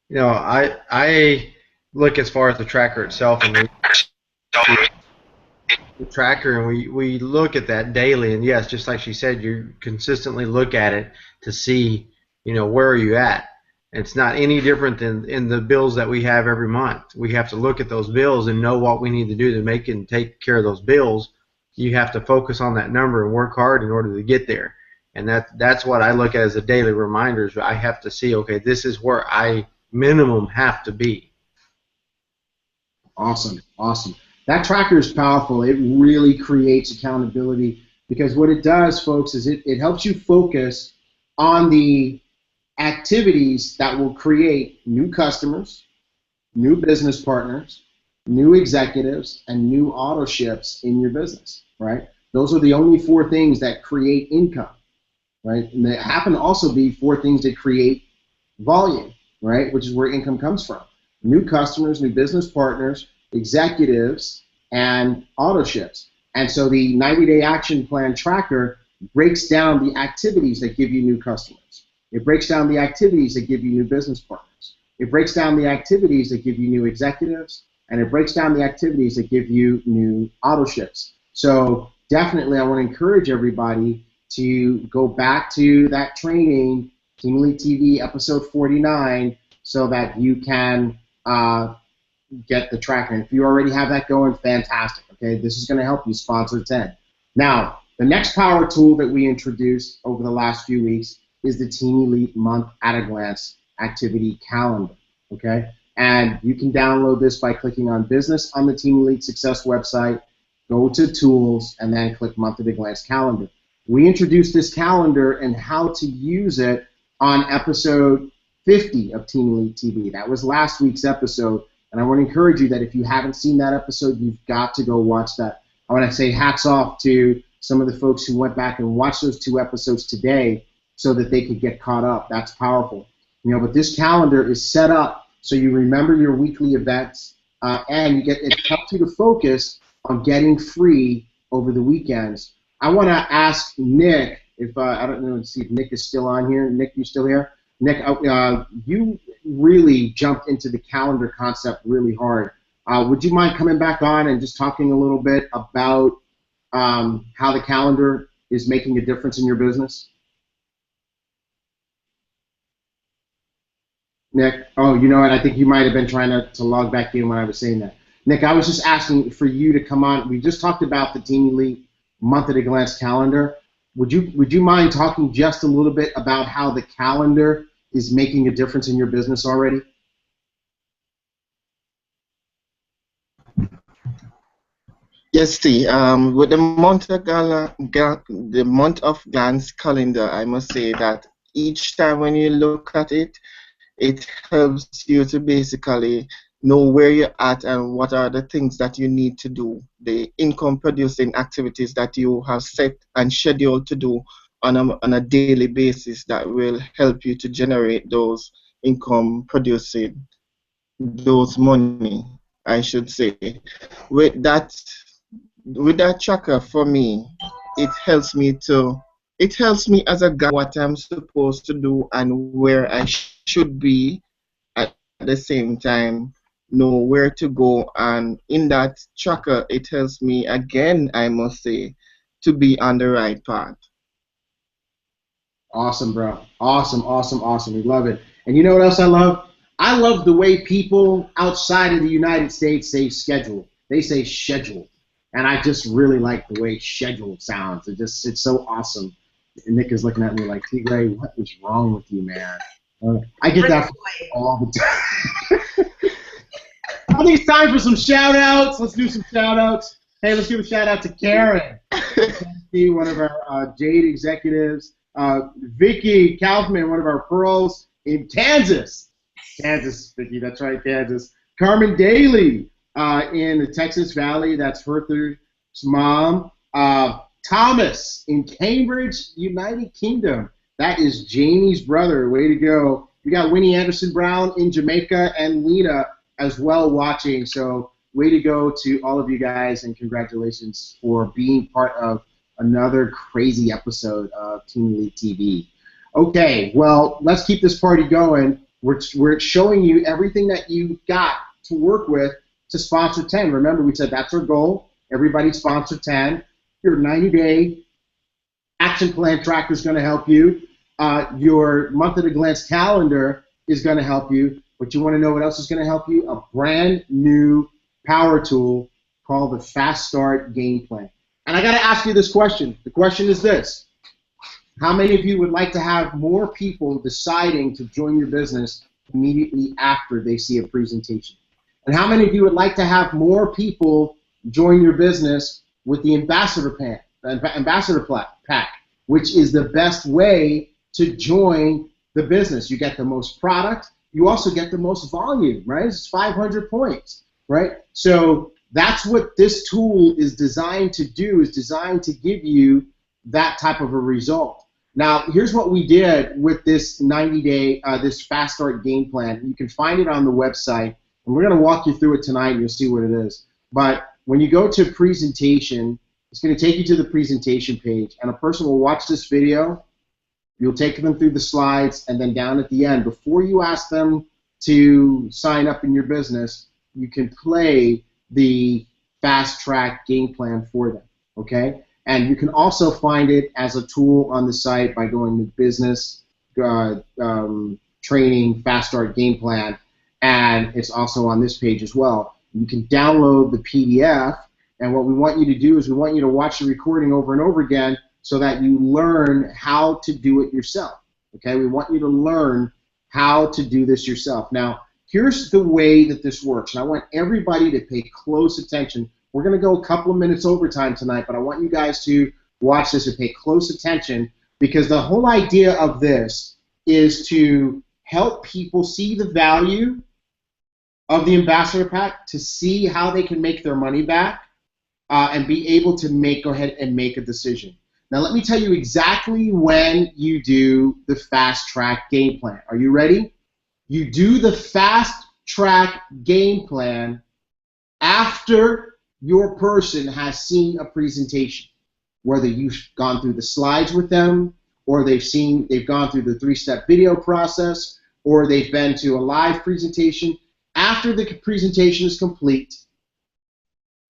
You know, I look as far as the tracker itself, and the tracker, and we look at that daily. And yes, just like she said, you consistently look at it to see, you know, where are you at. It's not any different than in the bills that we have every month. We have to look at those bills and know what we need to do to make and take care of those bills. You have to focus on that number and work hard in order to get there. And that's what I look at as a daily reminder. I have to see, okay, this is where I minimum have to be. Awesome, awesome. That tracker is powerful. It really creates accountability because what it does, folks, is it helps you focus on the activities that will create new customers, new business partners, new executives, and new auto ships in your business, right? Those are the only four things that create income, right? And they happen to also be four things that create volume, right? Which is where income comes from. New customers, new business partners, executives, and auto ships. And so the 90-day action plan tracker breaks down the activities that give you new customers. It breaks down the activities that give you new business partners. It breaks down the activities that give you new executives, and it breaks down the activities that give you new auto ships. So definitely I want to encourage everybody to go back to that training, Team Elite TV episode 49, so that you can get the tracker. And if you already have that going, fantastic. Okay, this is going to help you sponsor 10. Now, the next power tool that we introduced over the last few weeks is the Team Elite Month at a Glance Activity Calendar. Okay, and you can download this by clicking on Business on the Team Elite Success website, go to Tools, and then click Month at a Glance Calendar. We introduced this calendar and how to use it on episode 50 of Team Elite TV. That was last week's episode, and I want to encourage you that if you haven't seen that episode, you've got to go watch that. I want to say hats off to some of the folks who went back and watched those two episodes today so that they could get caught up. That's powerful. You know, but this calendar is set up so you remember your weekly events, and it helps you to focus on getting free over the weekends. I want to ask Nick if I don't know. See if Nick is still on here. Nick, you still here? Nick, you really jumped into the calendar concept really hard. Would you mind coming back on and just talking a little bit about how the calendar is making a difference in your business? Nick, oh, you know what? I think you might have been trying to log back in when I was saying that. Nick, I was just asking for you to come on. We just talked about the Team Elite Month at a Glance calendar. Would you mind talking just a little bit about how the calendar is making a difference in your business already? Yes, T. With the month of glance calendar, I must say that each time when you look at it, it helps you to basically know where you're at and what are the things that you need to do, the income-producing activities that you have set and scheduled to do on a daily basis that will help you to generate those income-producing, those money, I should say. With that tracker, for me, it helps me as a guy what I'm supposed to do and where I should be at the same time, know where to go, and in that tracker it helps me again, I must say, to be on the right path. Awesome, bro. Awesome, awesome, awesome. We love it. And you know what else I love? I love the way people outside of the United States say schedule. They say schedule. And I just really like the way schedule sounds. It's so awesome. And Nick is looking at me like, T.Gray, what is wrong with you, man? I get that all the time. I think it's time for some shout-outs. Let's do some shout-outs. Hey, let's give a shout-out to Karen, one of our Jade executives. Vicky Kaufman, one of our pearls in Kansas. Kansas, Vicky, that's right, Kansas. Carmen Daly in the Texas Valley, that's Hertha's mom. Thomas in Cambridge, United Kingdom. That is Jamie's brother. Way to go. We got Winnie Anderson Brown in Jamaica and Lena as well watching. So way to go to all of you guys, and congratulations for being part of another crazy episode of Team Elite TV. Okay, well, let's keep this party going. We're showing you everything that you got to work with to sponsor 10. Remember, we said that's our goal. Everybody sponsor 10. Your 90-day action plan tracker is going to help you. Your month at a glance calendar is going to help you. But you want to know what else is going to help you? A brand new power tool called the Fast Start Game Plan. And I got to ask you this question. The question is this. How many of you would like to have more people deciding to join your business immediately after they see a presentation? And how many of you would like to have more people join your business with the ambassador pack, which is the best way to join the business? You get the most product. You also get the most volume, right? It's 500 points, right? So that's what this tool is designed to do, is designed to give you that type of a result. Now, here's what we did with this 90-day, this Fast Start game plan. You can find it on the website, and we're going to walk you through it tonight, and you'll see what it is. But when you go to presentation, it's going to take you to the presentation page, and a person will watch this video. You'll take them through the slides, and then down at the end, before you ask them to sign up in your business, you can play the fast track game plan for them, okay? And you can also find it as a tool on the site by going to business training fast start game plan, and it's also on this page as well. You can download the PDF, and what we want you to do is we want you to watch the recording over and over again so that you learn how to do it yourself, okay? We want you to learn how to do this yourself. Now, here's the way that this works, and I want everybody to pay close attention. We're going to go a couple of minutes overtime tonight, but I want you guys to watch this and pay close attention, because the whole idea of this is to help people see the value of the Ambassador Pack, to see how they can make their money back, and be able to go ahead and make a decision. Now, let me tell you exactly when you do the fast track game plan. Are you ready? You do the fast track game plan after your person has seen a presentation, whether you've gone through the slides with them, or they've gone through the 3-step video process, or they've been to a live presentation. After the presentation is complete,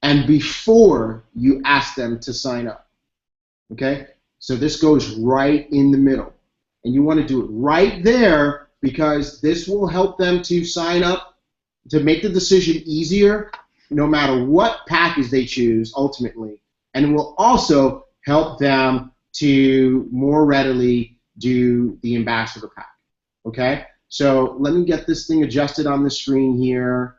and before you ask them to sign up. Okay? So this goes right in the middle. And you want to do it right there, because this will help them to sign up, to make the decision easier, no matter what package they choose ultimately. And it will also help them to more readily do the Ambassador Pack. Okay? So let me get this thing adjusted on the screen here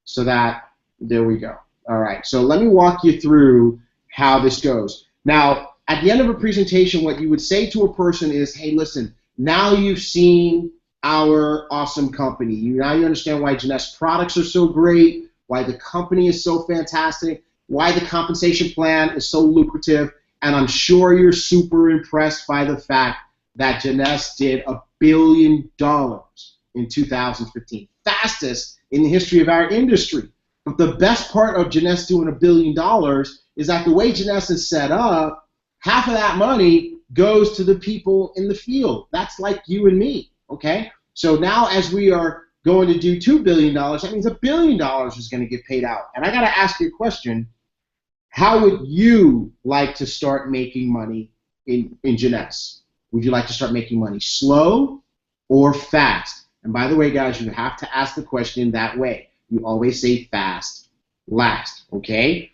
so that, there we go. All right, so let me walk you through how this goes. Now, at the end of a presentation, what you would say to a person is, hey, listen, now you've seen our awesome company. Now you understand why Jeunesse products are so great, why the company is so fantastic, why the compensation plan is so lucrative, and I'm sure you're super impressed by the fact that Jeunesse did $1 billion in 2015. Fastest in the history of our industry. But the best part of Jeunesse doing $1 billion is that the way Jeunesse is set up, half of that money goes to the people in the field. That's like you and me, okay? So now as we are going to do $2 billion, that means $1 billion is going to get paid out. And I got to ask you a question. How would you like to start making money in Jeunesse? Would you like to start making money slow or fast? And by the way, guys, you have to ask the question that way. You always say fast, last, okay?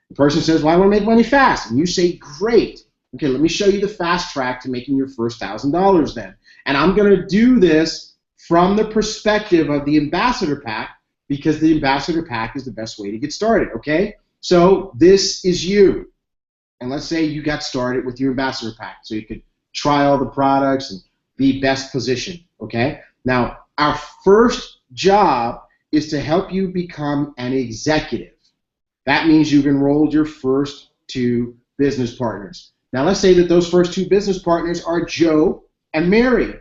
The person says, well, I want to make money fast. And you say, great. Okay, let me show you the fast track to making your first $1,000 then. And I'm going to do this from the perspective of the Ambassador Pack, because the Ambassador Pack is the best way to get started, okay? So this is you. And let's say you got started with your Ambassador Pack, so you could try all the products and be best positioned, okay? Now, our first job is to help you become an executive. That means you've enrolled your first 2 business partners. Now let's say that those first 2 business partners are Joe and Mary.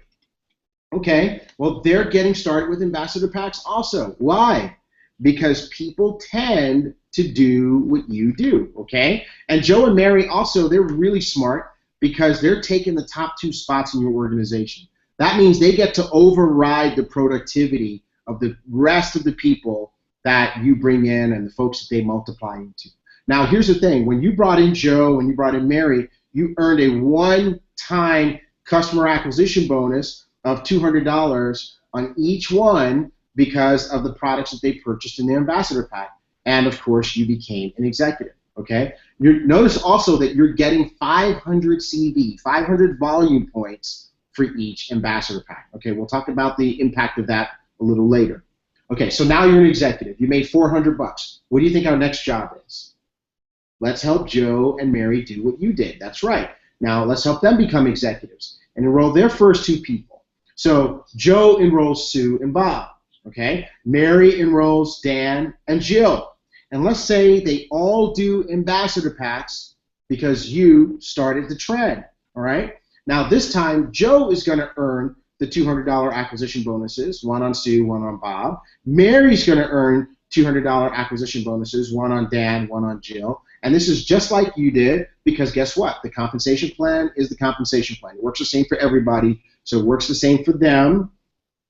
Okay, well, they're getting started with Ambassador Packs also. Why? Because people tend to do what you do, okay? And Joe and Mary also, they're really smart because they're taking the top 2 spots in your organization. That means they get to override the productivity of the rest of the people that you bring in and the folks that they multiply into. Now, here's the thing. When you brought in Joe and you brought in Mary, you earned a one-time customer acquisition bonus of $200 on each one because of the products that they purchased in the Ambassador Pack. And, of course, you became an executive, okay? Notice also that you're getting 500 CV, 500 volume points for each Ambassador Pack. Okay, we'll talk about the impact of that a little later. Okay, so now you're an executive. You made $400. What do you think our next job is? Let's help Joe and Mary do what you did. That's right. Now let's help them become executives and enroll their first 2 people. So Joe enrolls Sue and Bob. Okay, Mary enrolls Dan and Jill. And let's say they all do ambassador packs because you started the trend. All right. Now this time Joe is going to earn the $200 acquisition bonuses, one on Sue, one on Bob. Mary's going to earn $200 acquisition bonuses, one on Dan, one on Jill. And this is just like you did because guess what? The compensation plan is the compensation plan. It works the same for everybody, so it works the same for them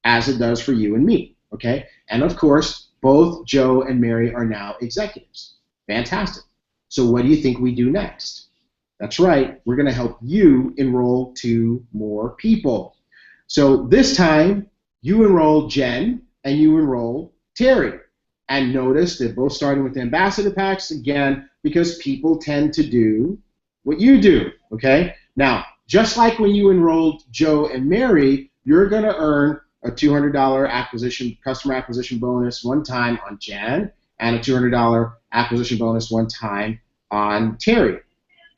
as it does for you and me, okay? And of course, both Joe and Mary are now executives. Fantastic. So what do you think we do next? That's right, we're going to help you enroll 2 more people. So this time, you enroll Jen and you enroll Terry. And notice they're both starting with ambassador packs, again, because people tend to do what you do, okay? Now, just like when you enrolled Joe and Mary, you're going to earn a $200 customer acquisition bonus one time on Jen and a $200 acquisition bonus one time on Terry.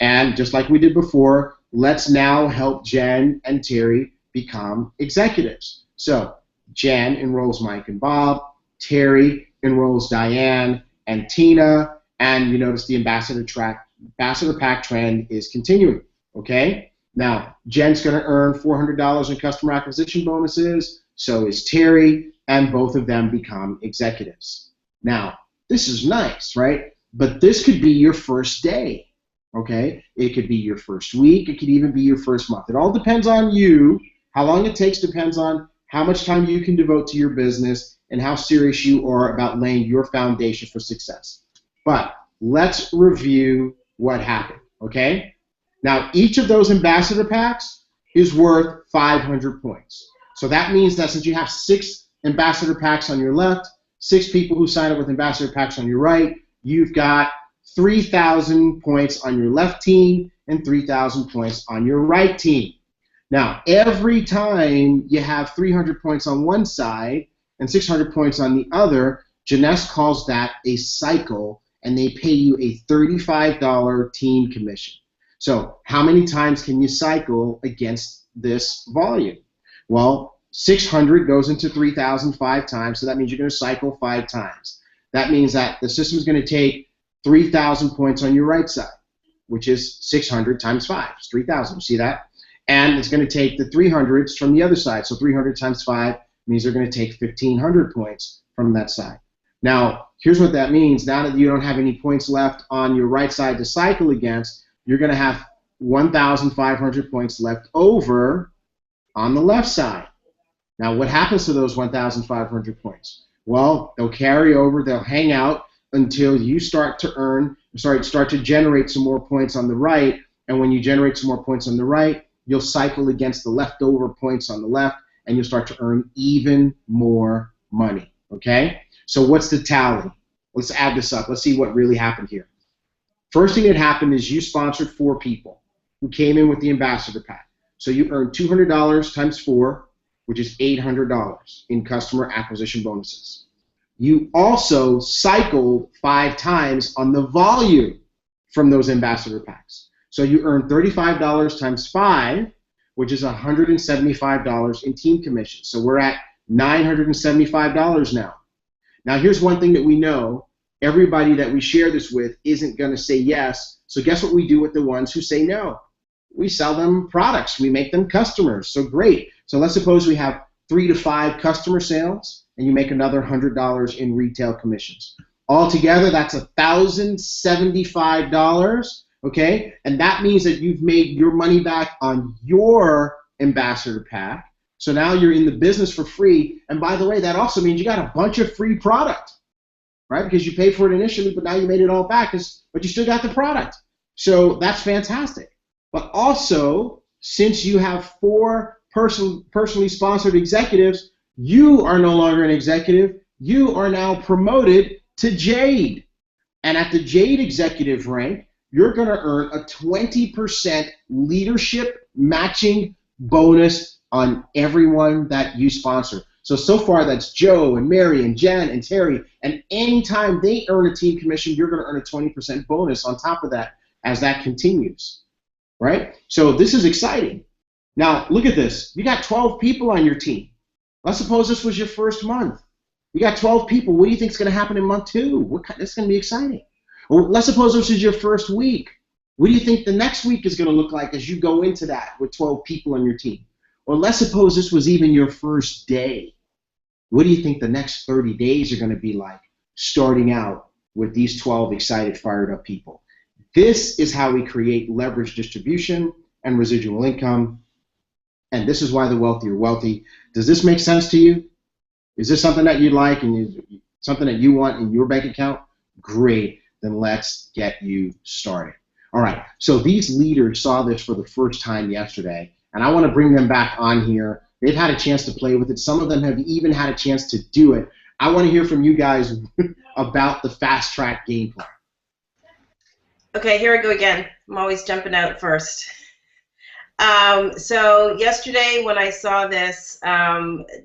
And just like we did before, let's now help Jen and Terry become executives. So Jen enrolls Mike and Bob, Terry enrolls Diane and Tina, and you notice the ambassador pack trend is continuing, okay? Now, Jen's going to earn $400 in customer acquisition bonuses, so is Terry, and both of them become executives. Now, this is nice, right? But this could be your first day, okay? It could be your first week. It could even be your first month. It all depends on you. How long it takes depends on how much time you can devote to your business and how serious you are about laying your foundation for success. But let's review what happened, okay? Now, each of those ambassador packs is worth 500 points. So that means that since you have 6 ambassador packs on your left, 6 people who sign up with ambassador packs on your right, you've got 3,000 points on your left team and 3,000 points on your right team. Now, every time you have 300 points on one side and 600 points on the other, Jeunesse calls that a cycle, and they pay you a $35 team commission. So how many times can you cycle against this volume? Well, 600 goes into 3,000 5 times, so that means you're going to cycle 5 times. That means that the system is going to take 3,000 points on your right side, which is 600 times 5. It's 3,000. You see that? And it's going to take the 300s from the other side. So 300 times 5 means they're going to take 1,500 points from that side. Now, here's what that means. Now that you don't have any points left on your right side to cycle against, you're going to have 1,500 points left over on the left side. Now, what happens to those 1,500 points? Well, they'll carry over, they'll hang out until you start to generate some more points on the right. And when you generate some more points on the right, you'll cycle against the leftover points on the left, and you'll start to earn even more money, okay? So what's the tally? Let's add this up. Let's see what really happened here. First thing that happened is you sponsored 4 people who came in with the ambassador pack. So you earned $200 times 4, which is $800 in customer acquisition bonuses. You also cycled 5 times on the volume from those ambassador packs. So you earn $35 times 5, which is $175 in team commission. So we're at $975 now. Now here's one thing that we know. Everybody that we share this with isn't going to say yes. So guess what we do with the ones who say no? We sell them products. We make them customers. So great. So let's suppose we have 3 to 5 customer sales, and you make another $100 in retail commissions. Altogether, that's $1,075. Okay, and that means that you've made your money back on your ambassador pack. So now you're in the business for free. And by the way, that also means you got a bunch of free product, right? Because you paid for it initially, but now you made it all back, but you still got the product. So that's fantastic. But also, since you have 4 personally sponsored executives, you are no longer an executive. You are now promoted to Jade. And at the Jade executive rank, you're going to earn a 20% leadership matching bonus on everyone that you sponsor. So far that's Joe and Mary and Jen and Terry. And anytime they earn a team commission, you're going to earn a 20% bonus on top of that as that continues, right? So this is exciting. Now, look at this. You got 12 people on your team. Let's suppose this was your first month. You got 12 people. What do you think is going to happen in month 2? It's going to be exciting. Or let's suppose this is your first week. What do you think the next week is going to look like as you go into that with 12 people on your team? Or let's suppose this was even your first day. What do you think the next 30 days are going to be like, starting out with these 12 excited, fired up people? This is how we create leverage distribution and residual income. And this is why the wealthy are wealthy. Does this make sense to you? Is this something that you'd like and something that you want in your bank account? Great. Then let's get you started. All right. So these leaders saw this for the first time yesterday, and I want to bring them back on here. They've had a chance to play with it. Some of them have even had a chance to do it. I want to hear from you guys about the fast track game plan. Okay, here I go again. I'm always jumping out first. So yesterday when I saw this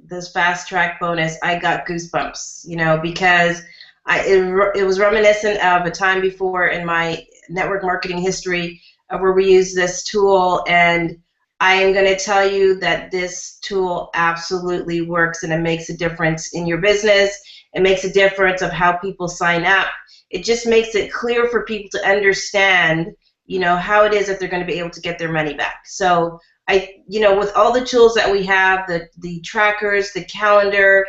this fast track bonus, I got goosebumps, you know, because it was reminiscent of a time before in my network marketing history where we used this tool, and I am going to tell you that this tool absolutely works, and it makes a difference in your business. It makes a difference of how people sign up. It just makes it clear for people to understand, you know, how it is that they're going to be able to get their money back. So you know, with all the tools that we have, the trackers, the calendar,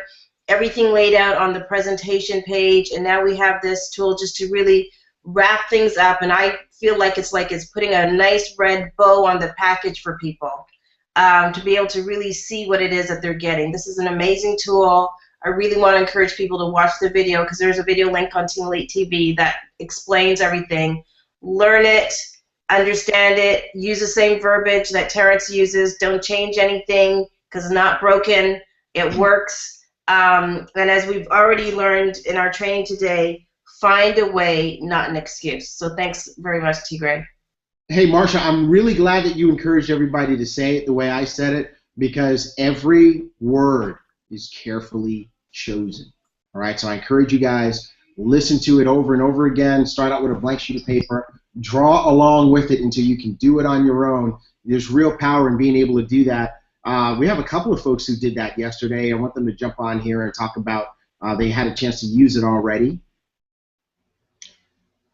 everything laid out on the presentation page, and now we have this tool just to really wrap things up, and I feel like it's putting a nice red bow on the package for people to be able to really see what it is that they're getting. This is an amazing tool. I really want to encourage people to watch the video, because there's a video link on Team Elite TV that explains everything. Learn it, understand it, use the same verbiage that Terrence uses. Don't change anything because it's not broken. It works. And as we've already learned in our training today, find a way, not an excuse. So thanks very much, T.Gray. Hey, Marsha, I'm really glad that you encouraged everybody to say it the way I said it, because every word is carefully chosen. All right, so I encourage you guys, listen to it over and over again. Start out with a blank sheet of paper. Draw along with it until you can do it on your own. There's real power in being able to do that. We have a couple of folks who did that yesterday. I want them to jump on here and talk about they had a chance to use it already.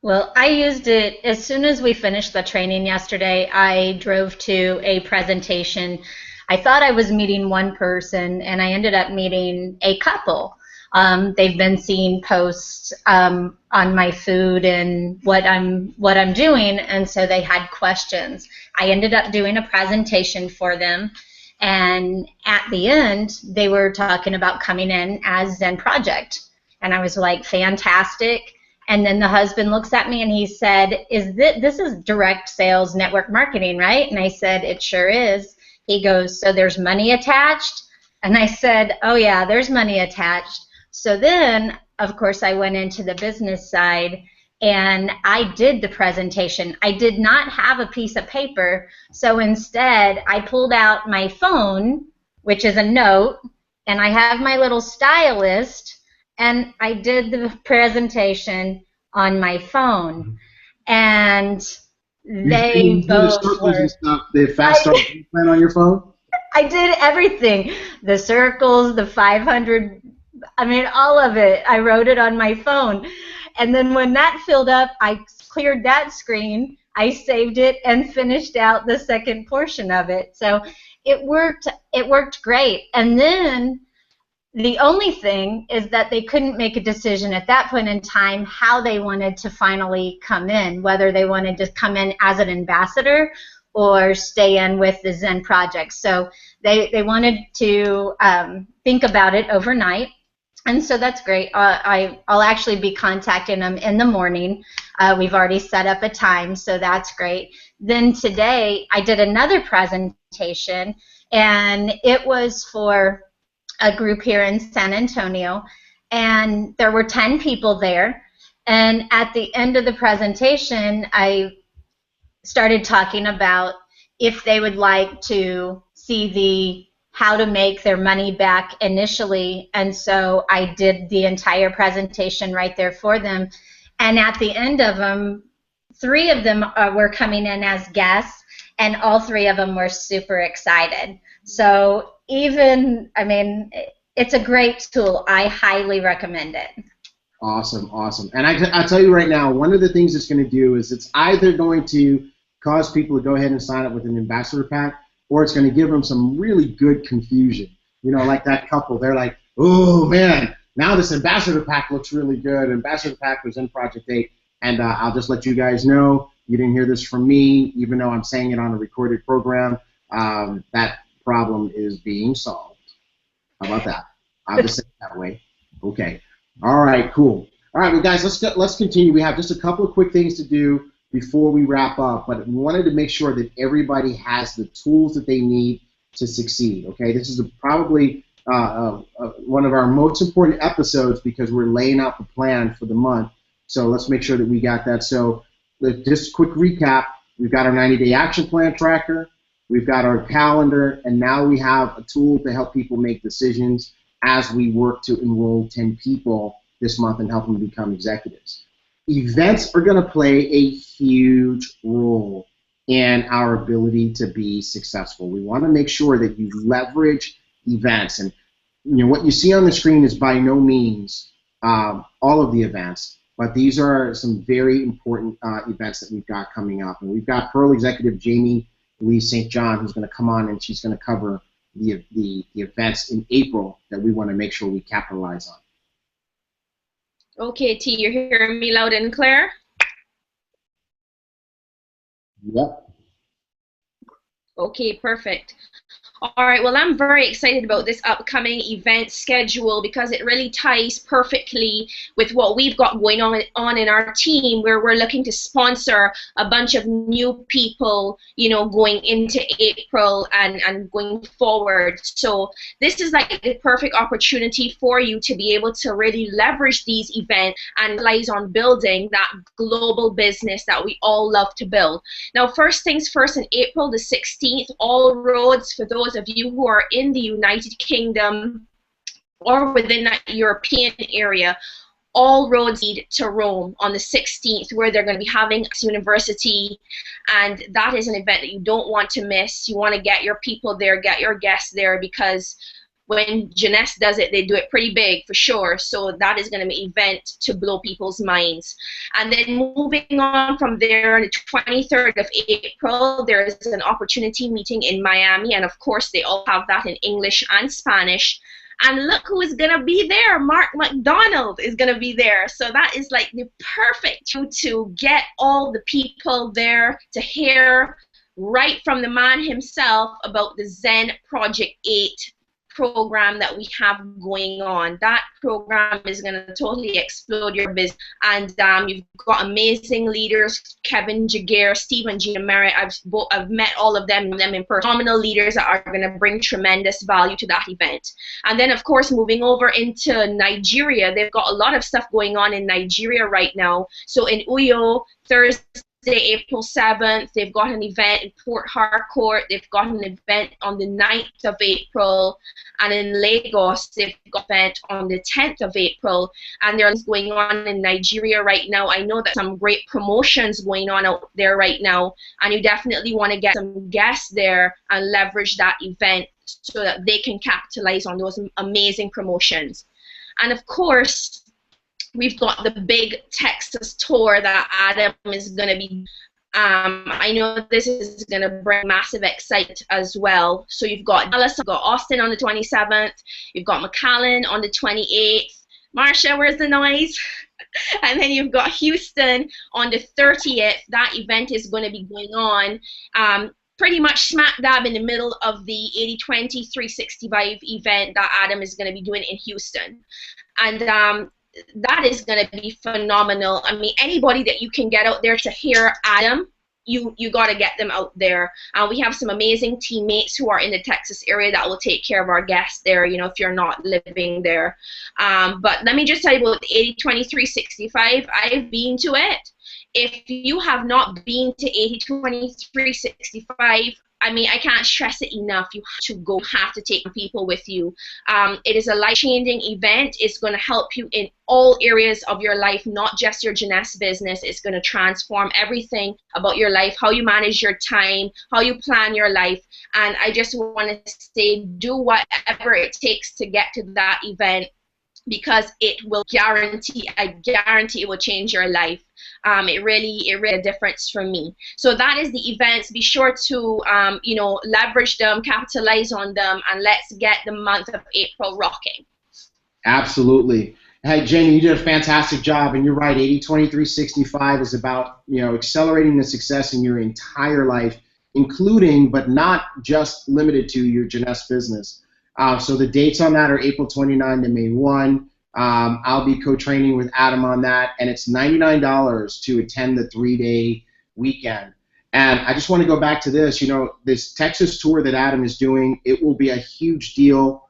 Well, I used it as soon as we finished the training yesterday. I drove to a presentation. I thought I was meeting one person, and I ended up meeting a couple. They've been seeing posts on my food and what I'm doing, and so they had questions. I ended up doing a presentation for them, and at the end, they were talking about coming in as Zen Project, and I was like, fantastic. And then the husband looks at me and he said, this is direct sales network marketing, right? And I said, it sure is. He goes, so there's money attached? And I said, oh yeah, there's money attached. So then, of course, I went into the business side and I did the presentation. I did not have a piece of paper, so instead I pulled out my phone, which is a note, and I have my little stylist, and I did the presentation on my phone, and they both were. The fast start plan on your phone? I did everything. The circles, the 500, I mean, all of it. I wrote it on my phone. And then when that filled up, I cleared that screen, I saved it, and finished out the second portion of it. So it worked great. And then the only thing is that they couldn't make a decision at that point in time how they wanted to finally come in, whether they wanted to come in as an ambassador or stay in with the Zen Project. So they wanted to think about it overnight, and so that's great. I'll actually be contacting them in the morning. We've already set up a time, so that's great. Then today I did another presentation, and it was for a group here in San Antonio, and there were 10 people there. And at the end of the presentation, I started talking about if they would like to see how to make their money back initially. And so I did the entire presentation right there for them. And at the end of them, 3 of them were coming in as guests, and all 3 of them were super excited. So even, I mean, it's a great tool. I highly recommend it. Awesome, awesome. And I'll tell you right now, one of the things it's going to do is it's either going to cause people to go ahead and sign up with an ambassador pack, or it's going to give them some really good confusion. You know, like that couple, they're like, oh man, now this ambassador pack looks really good. Ambassador pack was in Project 8. And I'll just let you guys know, you didn't hear this from me, even though I'm saying it on a recorded program, that problem is being solved. How about that? I'll just say it that way. Okay. All right, cool. All right, well, guys, let's continue. We have just a couple of quick things to do before we wrap up, but we wanted to make sure that everybody has the tools that they need to succeed, okay? This is probably one of our most important episodes because we're laying out the plan for the month. So let's make sure that we got that. So just a quick recap. We've got our 90-day action plan tracker. We've got our calendar. And now we have a tool to help people make decisions as we work to enroll 10 people this month and help them become executives. Events are going to play a huge role in our ability to be successful. We want to make sure that you leverage events. And you know what you see on the screen is by no means all of the events. But these are some very important events that we've got coming up. And we've got Pearl executive Jamie Lee St. John who's going to come on and she's going to cover the events in April that we want to make sure we capitalize on. Okay, T, you're hearing me loud and clear? Yep. Okay, perfect. All right, well, I'm very excited about this upcoming event schedule because it really ties perfectly with what we've got going on in our team, where we're looking to sponsor a bunch of new people, you know, going into April and going forward. So this is like the perfect opportunity for you to be able to really leverage these events and relies on building that global business that we all love to build. Now, first things first, in April the 16th, all roads for those of you who are in the United Kingdom or within that European area, all roads lead to Rome on the 16th, where they're going to be having a university, and that is an event that you don't want to miss. You want to get your people there, get your guests there, because when Jeunesse does it, they do it pretty big for sure. So that is going to be an event to blow people's minds. And then moving on from there, on the 23rd of April, there is an opportunity meeting in Miami, and of course they all have that in English and Spanish. And look who is going to be there. Mark McDonald is going to be there. So that is like the perfect to get all the people there to hear right from the man himself about the Zen Project 8 program that we have going on. That program is going to totally explode your business, and you've got amazing leaders, Kevin Jaguar, Stephen G. Merritt. I've met all of them in person. Phenomenal leaders that are going to bring tremendous value to that event. And then of course moving over into Nigeria, they've got a lot of stuff going on in Nigeria right now. So in Uyo, Thursday, April 7th, they've got an event in Port Harcourt. They've got an event on the 9th of April. And in Lagos, they've got an event on the 10th of April. And there's going on in Nigeria right now. I know that some great promotions going on out there right now. And you definitely want to get some guests there and leverage that event so that they can capitalize on those amazing promotions. And of course, we've got the big Texas tour that Adam is going to be. I know this is going to bring massive excitement as well. So you've got Dallas, you've got Austin on the 27th, you've got McAllen on the 28th. Marsha, where's the noise? And then you've got Houston on the 30th. That event is going to be going on. Pretty much smack dab in the middle of the 80/20 365 event that Adam is going to be doing in Houston. And that is going to be phenomenal. I mean, anybody that you can get out there to hear Adam, you got to get them out there. We have some amazing teammates who are in the Texas area that will take care of our guests there, you know, if you're not living there. But let me just tell you about the 80/20 365. I've been to it. If you have not been to 80/20 365, I mean, I can't stress it enough. You have to go, have to take people with you. It is a life-changing event. It's going to help you in all areas of your life, not just your Jeunesse business. It's going to transform everything about your life, how you manage your time, how you plan your life. And I just want to say, do whatever it takes to get to that event, because it will I guarantee it will change your life. It really a difference for me. So that is the events. Be sure to you know, leverage them, capitalize on them, and let's get the month of April rocking. Absolutely. Hey, Jamie, you did a fantastic job, and you're right. 80-20-365 is about, you know, accelerating the success in your entire life, including but not just limited to your Jeunesse business. So the dates on that are April 29 to May 1. I'll be co-training with Adam on that, and it's $99 to attend the 3-day weekend. And I just want to go back to this. You know, this Texas tour that Adam is doing, it will be a huge deal.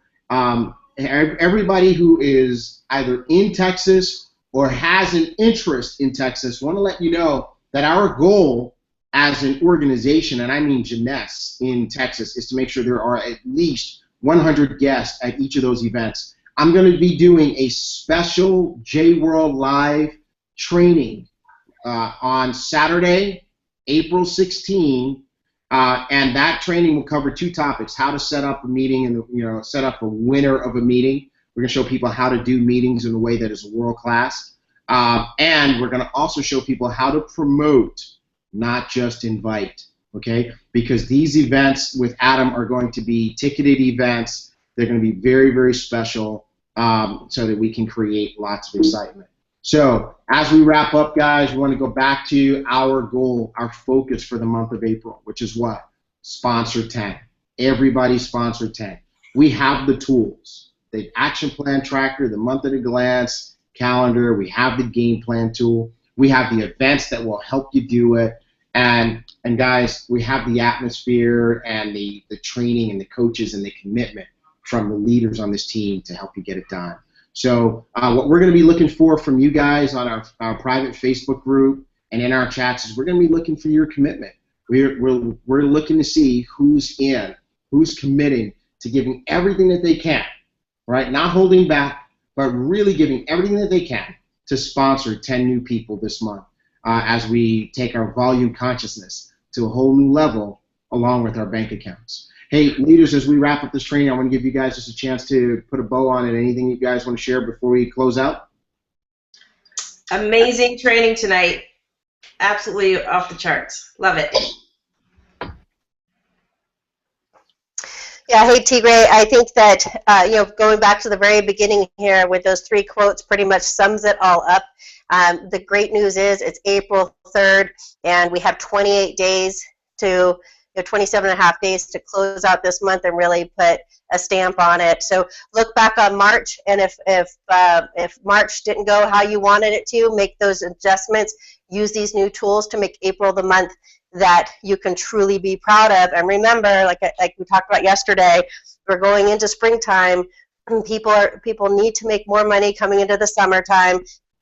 Everybody who is either in Texas or has an interest in Texas, want to let you know that our goal as an organization, and I mean Jeunesse in Texas, is to make sure there are at least 100 guests at each of those events. I'm going to be doing a special J-World Live training on Saturday, April 16, and that training will cover 2 topics: how to set up a meeting and, you know, set up a winner of a meeting. We're going to show people how to do meetings in a way that is world class, and we're going to also show people how to promote, not just invite. Okay, because these events with Adam are going to be ticketed events. They're going to be very, very special, so that we can create lots of excitement. So as we wrap up, guys, we want to go back to our goal, our focus for the month of April, which is what? Sponsor 10. Everybody sponsor 10. We have the tools, the action plan tracker, the month at a glance calendar. We have the game plan tool. We have the events that will help you do it. And guys, we have the atmosphere and the training and the coaches and the commitment from the leaders on this team to help you get it done. So what we're going to be looking for from you guys on our private Facebook group and in our chats is we're going to be looking for your commitment. We're looking to see who's in, who's committing to giving everything that they can, right? Not holding back, but really giving everything that they can to sponsor 10 new people this month. As we take our volume consciousness to a whole new level along with our bank accounts. Hey, leaders, as we wrap up this training, I want to give you guys just a chance to put a bow on it. Anything you guys want to share before we close out? Amazing training tonight. Absolutely off the charts. Love it. Yeah, hey T.Gray, I think that you know, going back to the very beginning here with those 3 quotes pretty much sums it all up. The great news is it's April 3rd, and we have 28 days to, 27 and a half days to close out this month and really put a stamp on it. So look back on March, and if March didn't go how you wanted it to, make those adjustments. Use these new tools to make April the month that you can truly be proud of. And remember, like we talked about yesterday, we're going into springtime. People need to make more money coming into the summertime.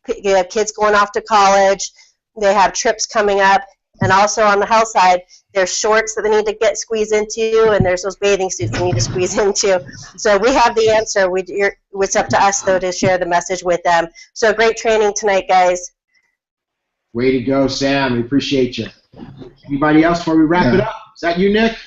You have kids going off to college. They have trips coming up. And also on the health side, there's shorts that they need to get squeezed into, and there's those bathing suits they need to squeeze into. So we have the answer. It's up to us, though, to share the message with them. So great training tonight, guys. Way to go, Sam. We appreciate you. Anybody else before we wrap it up? Is that you, Nick?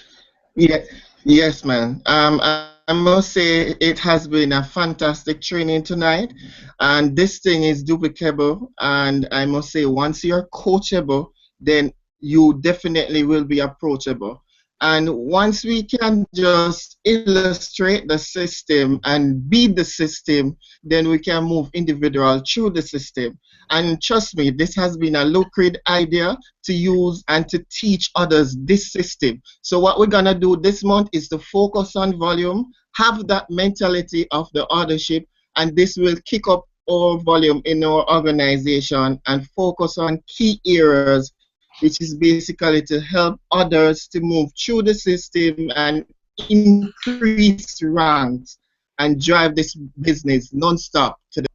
Yeah. Yes, man. I must say it has been a fantastic training tonight, and this thing is duplicable. And I must say, once you're coachable, then you definitely will be approachable. And once we can just illustrate the system and beat the system, then we can move individual through the system. And trust me, this has been a low-grade idea to use and to teach others this system. So what we're going to do this month is to focus on volume, have that mentality of the authorship, and this will kick up our volume in our organization and focus on key areas, which is basically to help others to move through the system and increase ranks and drive this business non-stop to the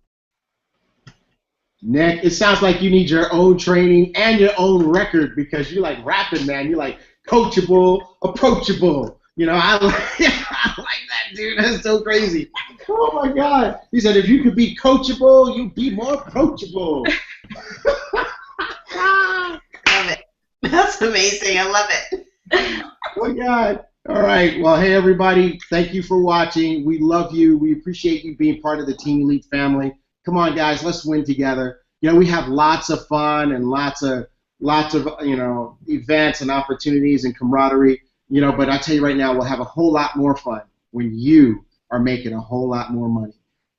Nick, it sounds like you need your own training and your own record because you're like rapping, man. You're like, coachable, approachable. You know, I like that, dude. That's so crazy. Oh my God. He said, if you could be coachable, you'd be more approachable. Love it. That's amazing. I love it. Oh my God. All right. Well, hey, everybody. Thank you for watching. We love you. We appreciate you being part of the Team Elite family. Come on, guys. Let's win together. You know, we have lots of fun and lots of events and opportunities and camaraderie. You know, but I tell you right now, we'll have a whole lot more fun when you are making a whole lot more money.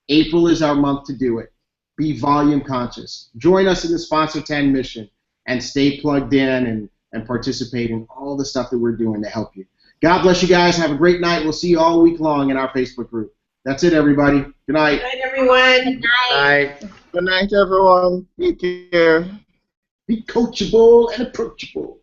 April is our month to do it. Be volume conscious. Join us in the Sponsor 10 mission and stay plugged in and participate in all the stuff that we're doing to help you. God bless you guys. Have a great night. We'll see you all week long in our Facebook group. That's it, everybody. Good night. Good night, everyone. Good night. Good night, everyone. Take care. Be coachable and approachable.